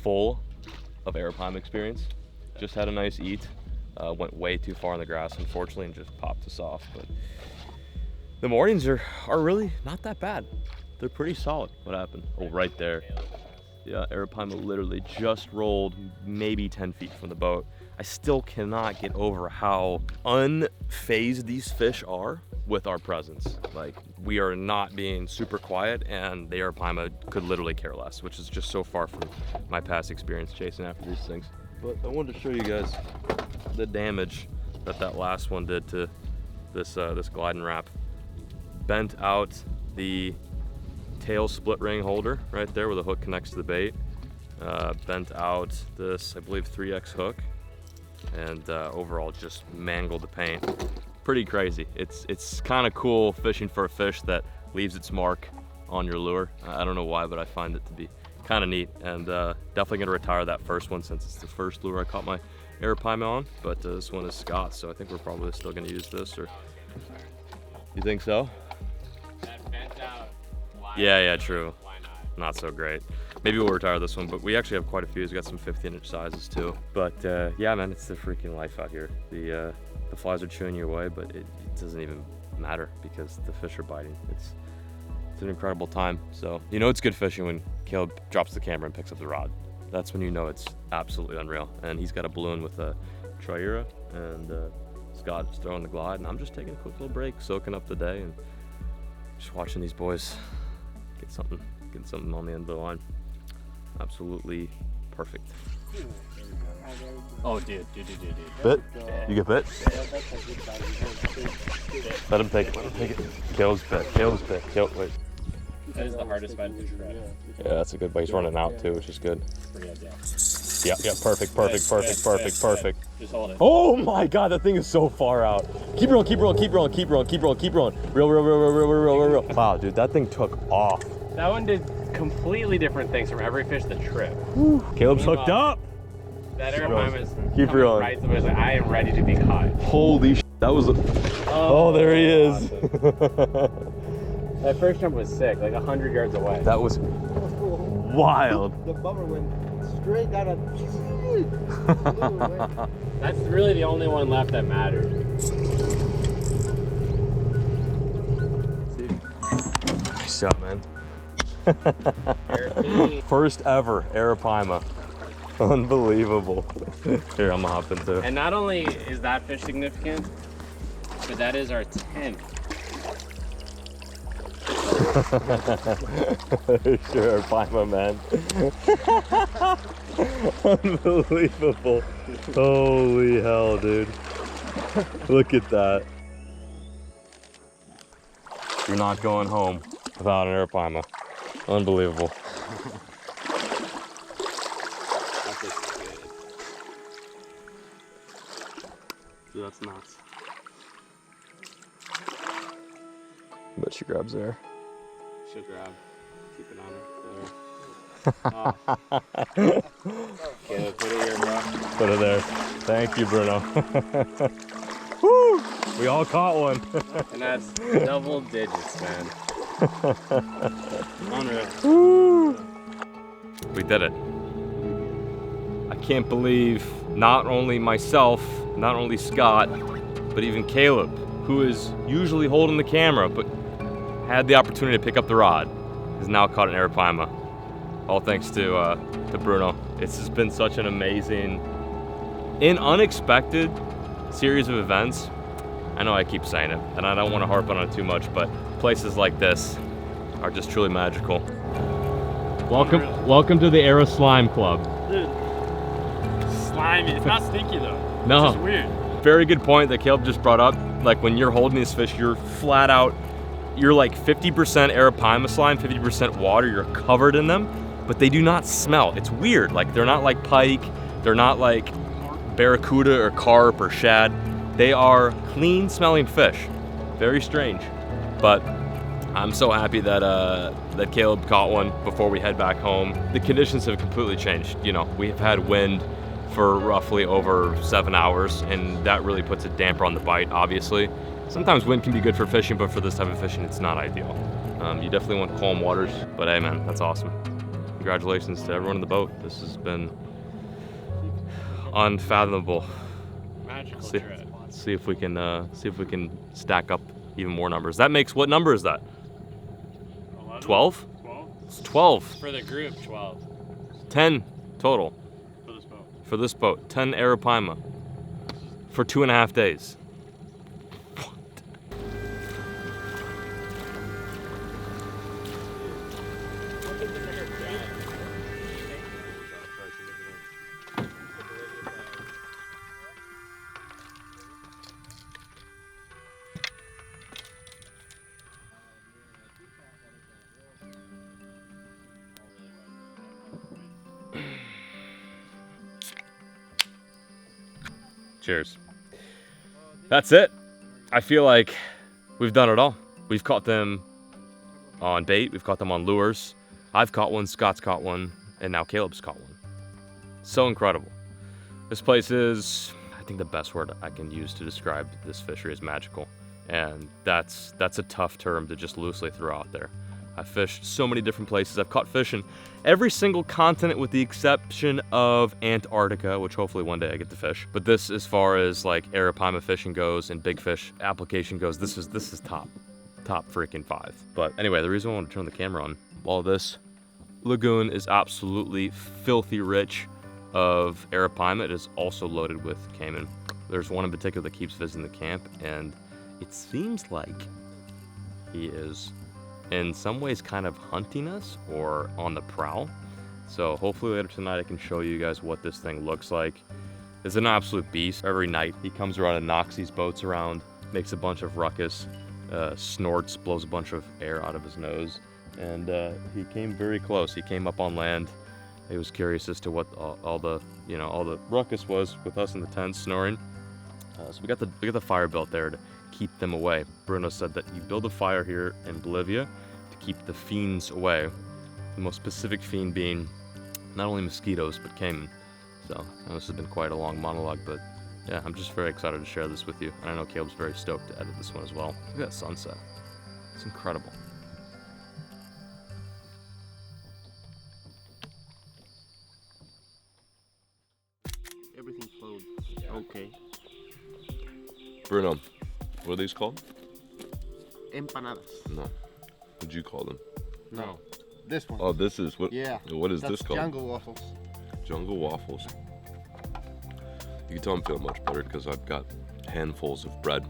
full of Arapaima experience. Just had a nice eat. Went way too far in the grass, unfortunately, and just popped us off. But the mornings are really not that bad. They're pretty solid. What happened? Oh, right there. Yeah, Arapaima literally just rolled maybe 10 feet from the boat. I still cannot get over how unfazed these fish are with our presence. Like, we are not being super quiet, and the Arapaima could literally care less, which is just so far from my past experience chasing after these things. But I wanted to show you guys the damage that last one did to this gliding wrap. Bent out the tail split ring holder right there where the hook connects to the bait. Bent out this, I believe, 3X hook, and overall just mangled the paint. Pretty crazy. It's kind of cool fishing for a fish that leaves its mark on your lure. I don't know why, but I find it to be kind of neat, and definitely gonna retire that first one since it's the first lure I caught my Arapaima on, but this one is Scott's, so I think we're probably still gonna use this. Or you think so?
That bent out.
Yeah, true.
Why not?
Not so great. Maybe we'll retire this one, but we actually have quite a few. We've got some 15-inch sizes too. But yeah, man, it's the freaking life out here. The flies are chewing you away, but it doesn't even matter because the fish are biting. It's an incredible time. So you know it's good fishing when Caleb drops the camera and picks up the rod. That's when you know it's absolutely unreal. And he's got a balloon with a Triera, and Scott is throwing the glide, and I'm just taking a quick little break, soaking up the day, and just watching these boys getting something on the end of the line. Absolutely perfect.
Oh, dude.
Bit? You get bit? Let him take it. Caleb's bit. Caleb, wait.
That is the hardest bite to shred.
Yeah, that's a good bite. He's running out too, which is good. Yeah, perfect.
Just hold it.
Oh my God, that thing is so far out. Keep rolling. Real. Wow, dude, that thing took off.
That one did completely different things from every fish that tripped.
Caleb's hooked up.
That Arapaima is
Keep
coming
rolling.
right to the bush. I am ready to be caught.
Holy shit, that was oh, there he is.
That first jump was sick, like 100 yards away.
That was wild.
The bummer went straight down a
That's really the only one left that mattered.
Nice job, man. First ever Arapaima. Unbelievable. Here, I'm gonna hop into.
And not only is that fish significant, but that is our 10th.
Sure, Arapaima, man. Unbelievable. Holy hell, dude. Look at that. You're not going home without an Arapaima. Unbelievable. Dude, that's nuts. Bet she grabs there.
She'll grab. Keep it on her. There. Okay, put it here, bro.
Put it there. Thank you, Bruno. Woo! We all caught one.
And that's double digits, man. Unreal.
Woo! We did it. I can't believe not only myself, not only Scott, but even Caleb, who is usually holding the camera, but had the opportunity to pick up the rod, is now caught an Arapaima. All thanks to Bruno. It's just been such an amazing and unexpected series of events. I know I keep saying it, and I don't want to harp on it too much, but places like this are just truly magical. Welcome to the Aero Slime Club.
Dude, slimy. It's not stinky though.
No.
It's just weird.
Very good point that Caleb just brought up. Like when you're holding these fish, you're flat out, you're like 50% Arapaima slime, 50% water, you're covered in them, but they do not smell. It's weird. Like they're not like pike, they're not like barracuda or carp or shad. They are clean smelling fish. Very strange. But I'm so happy that that Caleb caught one before we head back home. The conditions have completely changed. You know, we've had wind for roughly over 7 hours, and that really puts a damper on the bite, obviously. Sometimes wind can be good for fishing, but for this type of fishing, it's not ideal. You definitely want calm waters, but hey man, that's awesome. Congratulations to everyone in the boat. This has been unfathomable.
Magical
See,
trip.
see if we can stack up even more numbers. That makes, what number is that? 12?
12
It's 12.
For the group, 12.
10 total
for this boat.
for this boat. 10 Arapaima for 2.5 days. Cheers. That's it. I feel like we've done it all. We've caught them on bait, we've caught them on lures. I've caught one, Scott's caught one, and now Caleb's caught one. So incredible. This place is, I think the best word I can use to describe this fishery is magical. And that's a tough term to just loosely throw out there. I've fished so many different places. I've caught fish in every single continent with the exception of Antarctica, which hopefully one day I get to fish. But this, as far as like Arapaima fishing goes and big fish application goes, this is top freaking 5. But anyway, the reason I want to turn the camera on, while this lagoon is absolutely filthy rich of Arapaima, it is also loaded with caiman. There's one in particular that keeps visiting the camp, and it seems like he is in some ways kind of hunting us or on the prowl. So hopefully later tonight I can show you guys what this thing looks like. It's an absolute beast. Every night he comes around and knocks these boats around, makes a bunch of ruckus, snorts, blows a bunch of air out of his nose, and he came very close. He came up on land. He was curious as to what all the ruckus was with us in the tent snoring. So we got the fire built there to keep them away. Bruno said that you build a fire here in Bolivia to keep the fiends away. The most specific fiend being not only mosquitoes but caiman. So this has been quite a long monologue, but yeah, I'm just very excited to share this with you. And I know Caleb's very stoked to edit this one as well. Look at that sunset. It's incredible.
Everything flowed. Okay.
Bruno, what are these called?
Empanadas.
No. What'd you call them?
No. This one.
Oh, this is what?
Yeah.
What is
That's
this called?
jungle waffles.
Jungle waffles. You can tell I'm feeling much better because I've got handfuls of bread.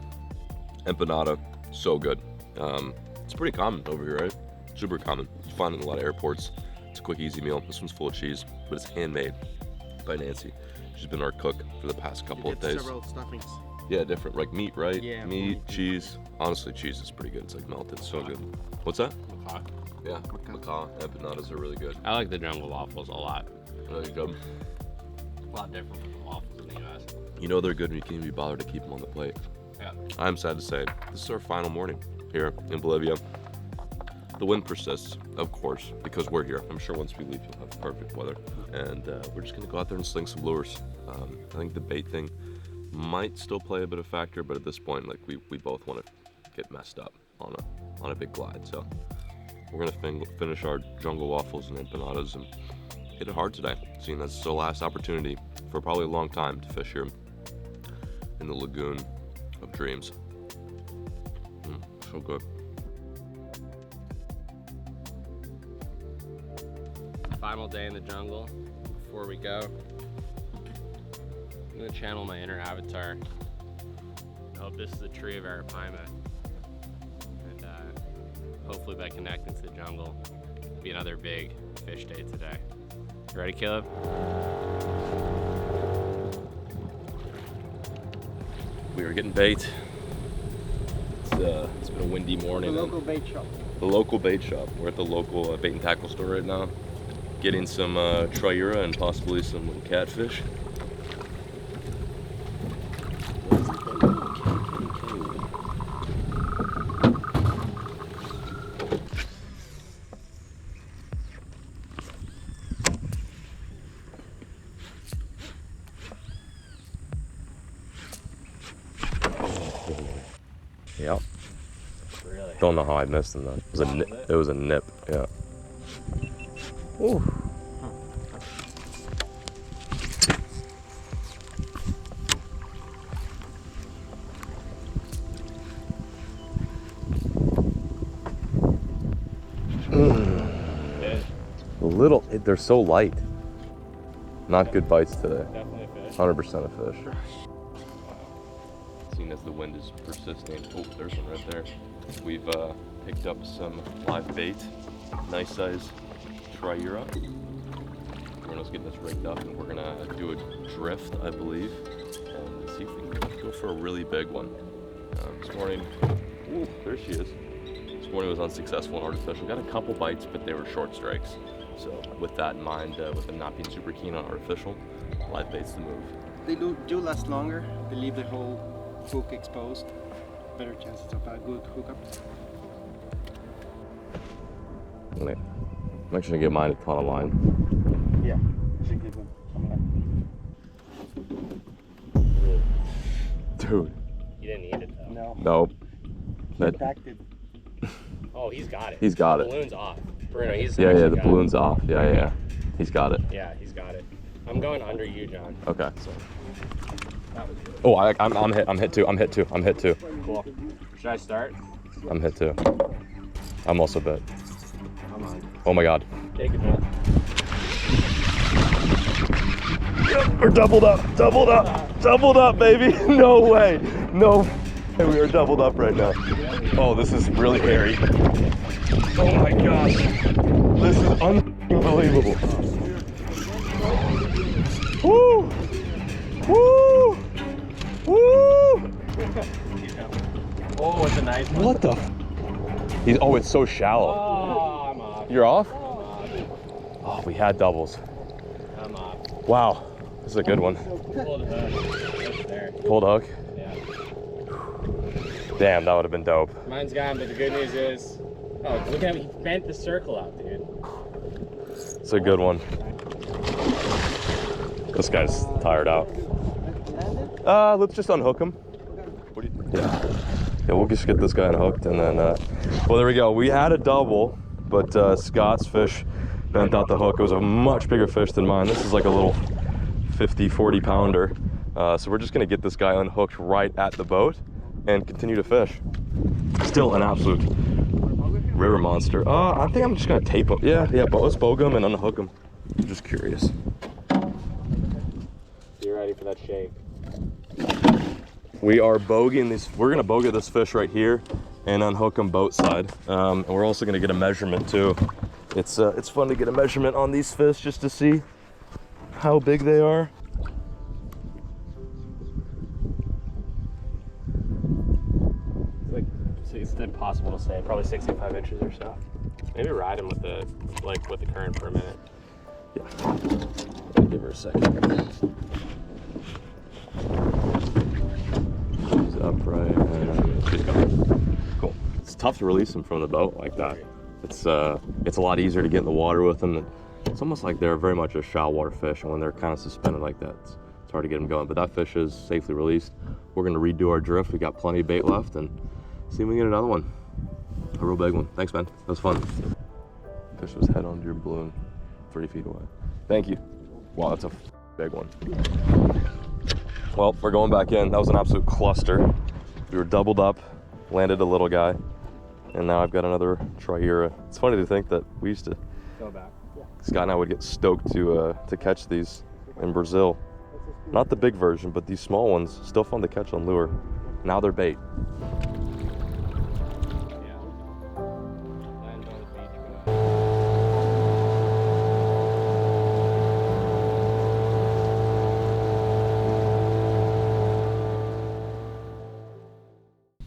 Empanada, so good. It's pretty common over here, right? Super common. You find it in a lot of airports. It's a quick, easy meal. This one's full of cheese, but it's handmade by Nancy. She's been our cook for the past couple of days.
Several stuffings.
Yeah, different. Like meat, right?
Yeah.
Meat, cheese. Honestly, cheese is pretty good. It's like melted. So good. What's that?
Macaw.
Yeah. Macaw. Empanadas are really good.
I like the jungle waffles a lot.
Really good.
A lot different from the waffles in the US.
You know they're good when you can't even be bothered to keep them on the plate.
Yeah.
I'm sad to say, this is our final morning here in Bolivia. The wind persists, of course, because we're here. I'm sure once we leave, you'll have perfect weather. And we're just gonna go out there and sling some lures. I think the bait thing might still play a bit of factor, but at this point, like we both want to get messed up on a big glide. So we're gonna finish our jungle waffles and empanadas and hit it hard today, seeing that's the last opportunity for probably a long time to fish here in the lagoon of dreams. So good.
Final day in the jungle. Before we go, I'm gonna channel my inner avatar. I hope this is the tree of Arapaima. And hopefully by connecting to the jungle, it'll be another big fish day today. You ready, Caleb?
We are getting bait. It's been a windy morning.
The local bait shop.
The local bait shop. We're at the local bait and tackle store right now, getting some triura and possibly some little catfish. Yep.
Really?
Don't know how I missed them though. It was a nip. Yeah. Ooh. They're so light. Not good bites today.
Definitely a fish.
100% a fish. Seeing as the wind is persisting. Oh, there's one right there. We've picked up some live bait. Nice size triura. Bruno's getting this rigged up and we're gonna do a drift, I believe, and see if we can go for a really big one. This morning, ooh, there she is. This morning was unsuccessful in artificial. Got a couple bites, but they were short strikes. So with that in mind, with them not being super keen on artificial, live bait's the move.
They do last longer. They leave the whole hook exposed. Better chances of a good hookup.
I'm actually gonna get mine a ton of line.
Yeah, you should give them some
Dude.
You didn't need it though.
No.
Nope. That,
Packed it.
Oh, he's got it.
He's got
the
it.
Balloon's off. Bruno, he's
yeah,
actually
the
got
balloon's
it.
off. Yeah. He's got it.
Yeah, he's got it. I'm going under you, John.
Okay.
So that was good.
Oh, I'm hit too. I'm hit too.
Cool. Should I start?
I'm hit too. I'm also bit.
Come on.
Oh my god.
Take it, man.
Yep, we're doubled up, baby. No way. No. We are doubled up right now. Oh, this is really hairy. Oh my gosh. This is unbelievable. Woo! Woo! Woo!
Oh, it's a nice one.
What the? Oh, it's so shallow.
Oh, I'm off.
You're off?
I'm off.
Oh, we had doubles.
I'm off.
Wow. This is a good one.
Pull the hook. It's there.
Pull the hook.
Yeah.
Damn, that would have been dope.
Mine's gone, but the good news is, oh, look at him. He bent the circle out, dude.
It's a good one. This guy's tired out. Let's just unhook him. What do you? Yeah, we'll just get this guy unhooked, and then well, there we go. We had a double, but Scott's fish bent out the hook. It was a much bigger fish than mine. This is like a little 50-40 pounder. So we're just gonna get this guy unhooked right at the boat and continue to fish. Still an absolute river monster. I think I'm just gonna tape him. Yeah, but let's bogue him and unhook him. I'm just curious.
You're ready for that shake.
We are bogging this. We're gonna bogey this fish right here and unhook him boat side. And we're also gonna get a measurement too. It's fun to get a measurement on these fish just to see how big they are.
It's impossible to say. Probably 65 inches or so. Maybe ride him with the current for a minute.
Yeah. I'll give her a second. She's upright and she's gone. Cool. It's tough to release them from the boat like that. It's a lot easier to get in the water with them. It's almost like they're very much a shallow water fish, and when they're kind of suspended like that, it's hard to get them going. But that fish is safely released. We're gonna redo our drift. We got plenty of bait left, and see if we can get another one. A real big one. Thanks, man. That was fun. Fish was head on your balloon, 30 feet away. Thank you. Wow, that's a big one. Well, we're going back in. That was an absolute cluster. We were doubled up, landed a little guy, and now I've got another Triera. It's funny to think that we used to
Go back. Yeah.
Scott and I would get stoked to catch these in Brazil. Not the big version, but these small ones, still fun to catch on lure. Now they're bait.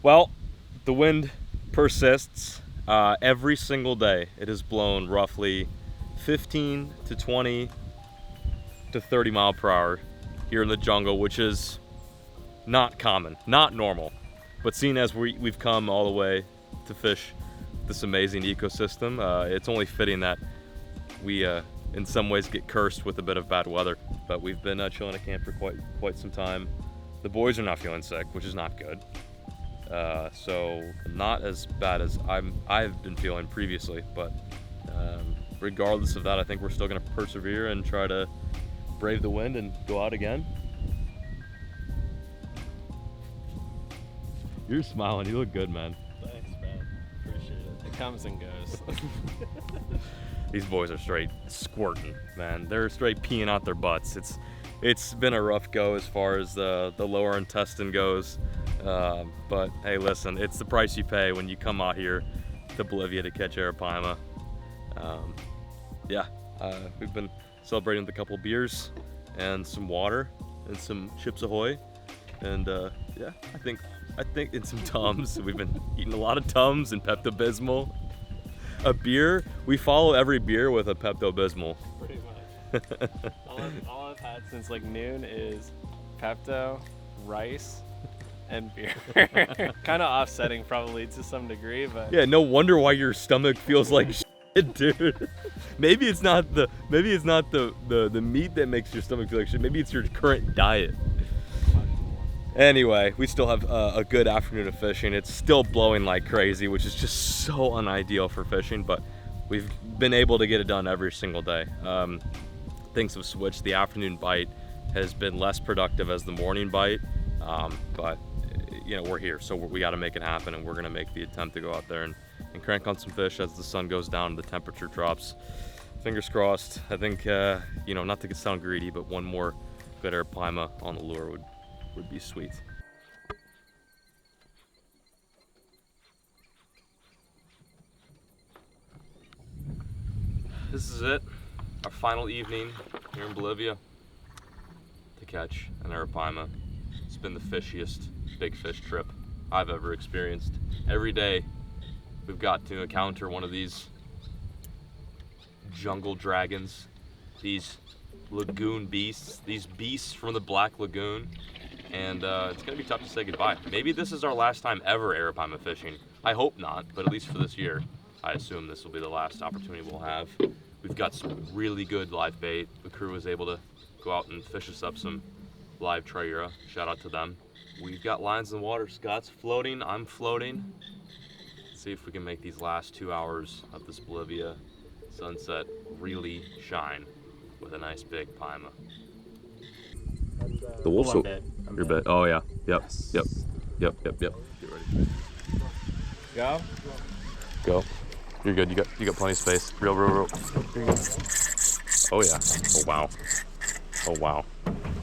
Well, the wind persists every single day. It has blown roughly 15 to 20 to 30 mile per hour here in the jungle, which is not common, not normal. But seeing as we've come all the way to fish this amazing ecosystem, it's only fitting that we in some ways get cursed with a bit of bad weather. But we've been chilling at camp for quite some time. The boys are not feeling sick, which is not good. So not as bad as I've been feeling previously, but regardless of that, I think we're still gonna persevere and try to brave the wind and go out again. You're smiling, you look good, man.
Thanks, man. Appreciate it. It comes and goes.
These boys are straight squirting, man. They're straight peeing out their butts. It's been a rough go as far as the lower intestine goes. But hey, listen, it's the price you pay when you come out here to Bolivia to catch Arapaima. We've been celebrating with a couple beers and some water and some Chips Ahoy, and I think in some Tums. We've been eating a lot of Tums and Pepto-Bismol. A beer, we follow every beer with a Pepto-Bismol.
Pretty much. all I've had since like noon is Pepto, rice, and beer. Kind of offsetting probably to some degree, but
yeah, no wonder why your stomach feels like shit, dude. Maybe it's not the meat that makes your stomach feel like shit. Maybe it's your current diet. Anyway, we still have a good afternoon of fishing. It's still blowing like crazy, which is just so unideal for fishing, but we've been able to get it done every single day. Things have switched. The afternoon bite has been less productive as the morning bite, but you know, we're here, so we got to make it happen, and we're going to make the attempt to go out there and crank on some fish as the sun goes down and the temperature drops. Fingers crossed. I think, you know, not to sound greedy, but one more good Arapaima on the lure would be sweet. This is it, our final evening here in Bolivia to catch an Arapaima. It's been the fishiest big fish trip I've ever experienced. Every day we've got to encounter one of these jungle dragons, these lagoon beasts, these beasts from the Black Lagoon, and it's gonna be tough to say goodbye. Maybe this is our last time ever Arapaima fishing. I hope not, but at least for this year, I assume this will be the last opportunity we'll have. We've got some really good live bait. The crew was able to go out and fish us up some live Triura. Shout out to them. We've got lines in the water. Scott's floating, I'm floating. Let's see if we can make these last 2 hours of this Bolivia sunset really shine with a nice big paima.
The wolf. So,
Your bit. Oh yeah. Yep. Yep. Yep. Yep. Yep. Get ready.
Go.
Go. You're good. You got plenty of space. Real. Here you go. Oh yeah. Oh wow. Oh wow.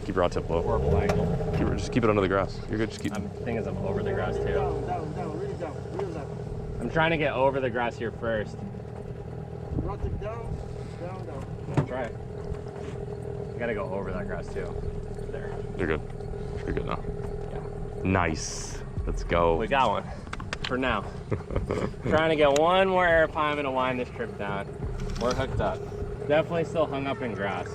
Keep your rod tip low.
Horrible angle.
Just keep it under the grass. You're good. Just keep.
The thing is, I'm over the grass too.
Down, really down, real down.
I'm trying to get over the grass here first.
Rod it down.
I'll try. I gotta go over that grass too. There.
You're good. You're good now.
Yeah.
Nice. Let's go.
We got one. For now. Trying to get one more Arapaima to wind this trip down. We're hooked up. Definitely still hung up in grass.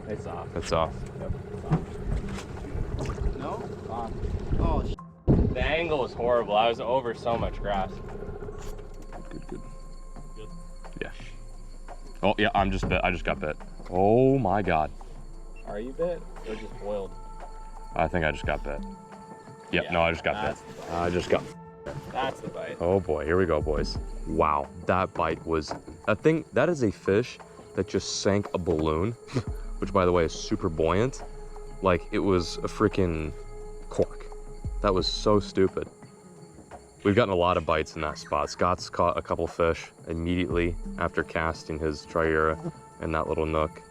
It's off.
It's off.
Yep, it's off.
No?
Off.
Oh,
The angle was horrible. I was over so much grass.
Good. Yeah. Oh yeah. I just got bit. Oh my god.
Are you bit? Or just boiled?
I think I just got bit. Yep.
Yeah,
No, I just got bit. I just got.
That's the bite.
Oh boy, here we go, boys. Wow, that bite was, that is a fish that just sank a balloon, which by the way is super buoyant. Like it was a freaking cork. That was so stupid. We've gotten a lot of bites in that spot. Scott's caught a couple fish immediately after casting his Triura in that little nook.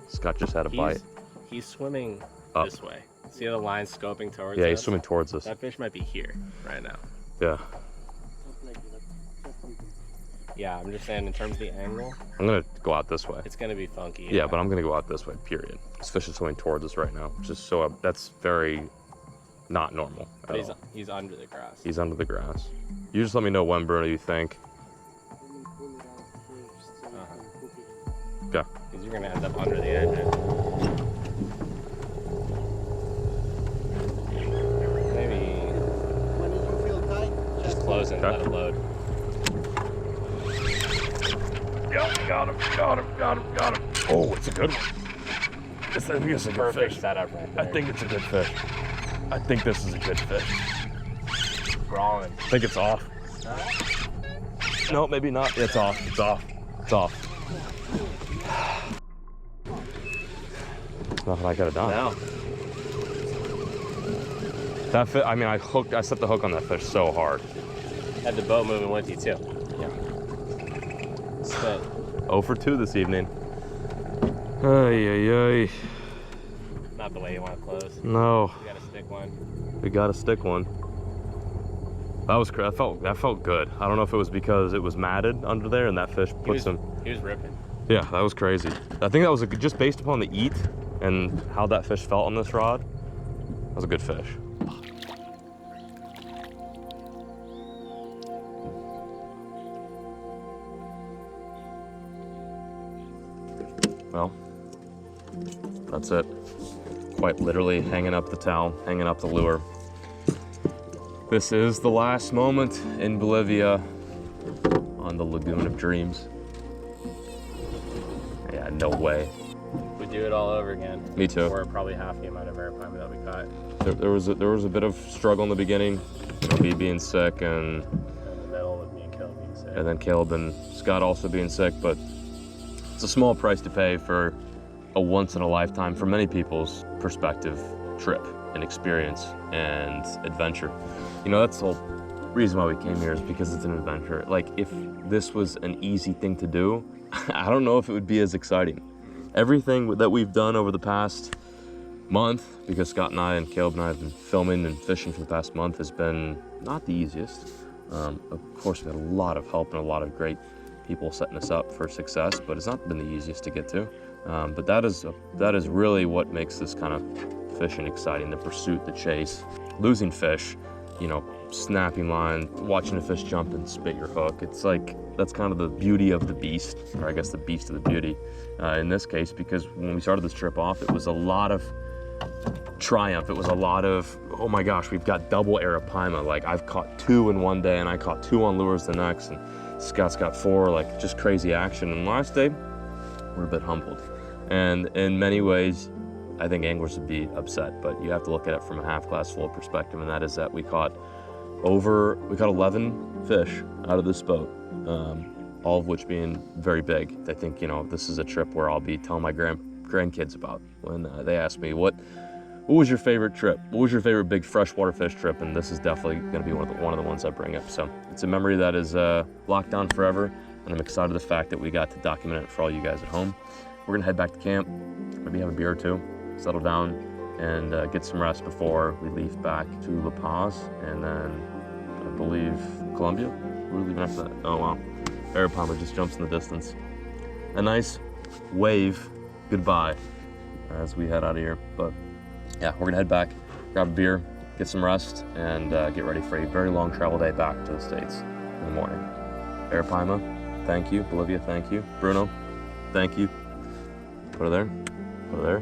Scott just had a bite.
He's swimming
Up.
this way. See the line scoping towards
Yeah,
us?
he's swimming towards us.
That fish might be here right now.
Yeah.
Yeah, I'm just saying in terms of the angle,
I'm gonna go out this way.
it's gonna be funky.
Yeah, but I'm gonna go out this way, period. This fish is swimming towards us right now, which is so, that's very not normal
But
at all.
he's under the grass.
He's under the grass. You just let me know when, Bruno, you think. Okay.
Because you're gonna end up under the engine. Maybe
when you feel tight,
just close and
Okay.
let it load.
Yep, got him. Oh, it's a good one. I think it's a good
Perfect
fish.
setup right there.
I think it's a good fish. I think this is a good fish.
Crawling.
I think it's off. No, maybe not. It's off. It's off. It's off. Nothing I could have done.
No.
That fish, I mean, I set the hook on that fish so hard.
Had the boat moving with you too. Yeah. Spit.
0 for 2 this evening. Ay.
Not the way you want to close.
No,
You gotta stick one.
we gotta stick one. That was crazy. That felt good. I don't know if it was because it was matted under there and that fish put some.
He was ripping.
Yeah, that was crazy. I think that was just based upon the eat and how that fish felt on this rod. That was a good fish. Well, that's it. Quite literally hanging up the towel, hanging up the lure. This is the last moment in Bolivia on the Lagoon of Dreams. Yeah, no way.
We do it all over again.
Me too.
Or probably half the amount of Arapaima that we caught.
There was a bit of struggle in the beginning, me being sick and
In the middle with me and Caleb being sick.
and then Caleb and Scott also being sick, but it's a small price to pay for a once in a lifetime, for many people's perspective, trip and experience and adventure. You know, that's the whole reason why we came here, is because it's an adventure. Like, if this was an easy thing to do, I don't know if it would be as exciting. Everything that we've done over the past month, because Scott and I and Caleb and I have been filming and fishing for the past month, has been not the easiest. Of course, we've had a lot of help and a lot of great people setting us up for success, but it's not been the easiest to get to. But that is really what makes this kind of fishing exciting: the pursuit, the chase, losing fish, you know, snapping line, watching a fish jump and spit your hook. It's like, that's kind of the beauty of the beast, or I guess the beast of the beauty in this case, because when we started this trip off, it was a lot of triumph. It was a lot of, oh my gosh, we've got double Arapaima. Like, I've caught 2 in one day and I caught 2 on lures the next, and Scott's got 4, like just crazy action. And last day, we're a bit humbled. And in many ways, I think anglers would be upset, but you have to look at it from a half glass full perspective, and that is that we caught 11 fish out of this boat, all of which being very big. I think, you know, this is a trip where I'll be telling my grandkids about when they ask me, what was your favorite trip? What was your favorite big freshwater fish trip? And this is definitely going to be one of the ones I bring up. So it's a memory that is locked down forever, and I'm excited the fact that we got to document it for all you guys at home. We're gonna head back to camp, maybe have a beer or two, settle down, and get some rest before we leave back to La Paz, and then I believe Colombia. We're leaving after that. Oh wow, Arapaima just jumps in the distance. A nice wave goodbye as we head out of here. But yeah, we're gonna head back, grab a beer, get some rest, and get ready for a very long travel day back to the States in the morning. Arapaima, thank you. Bolivia, thank you. Bruno, thank you. Put it there. Put it there.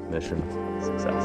Mission success.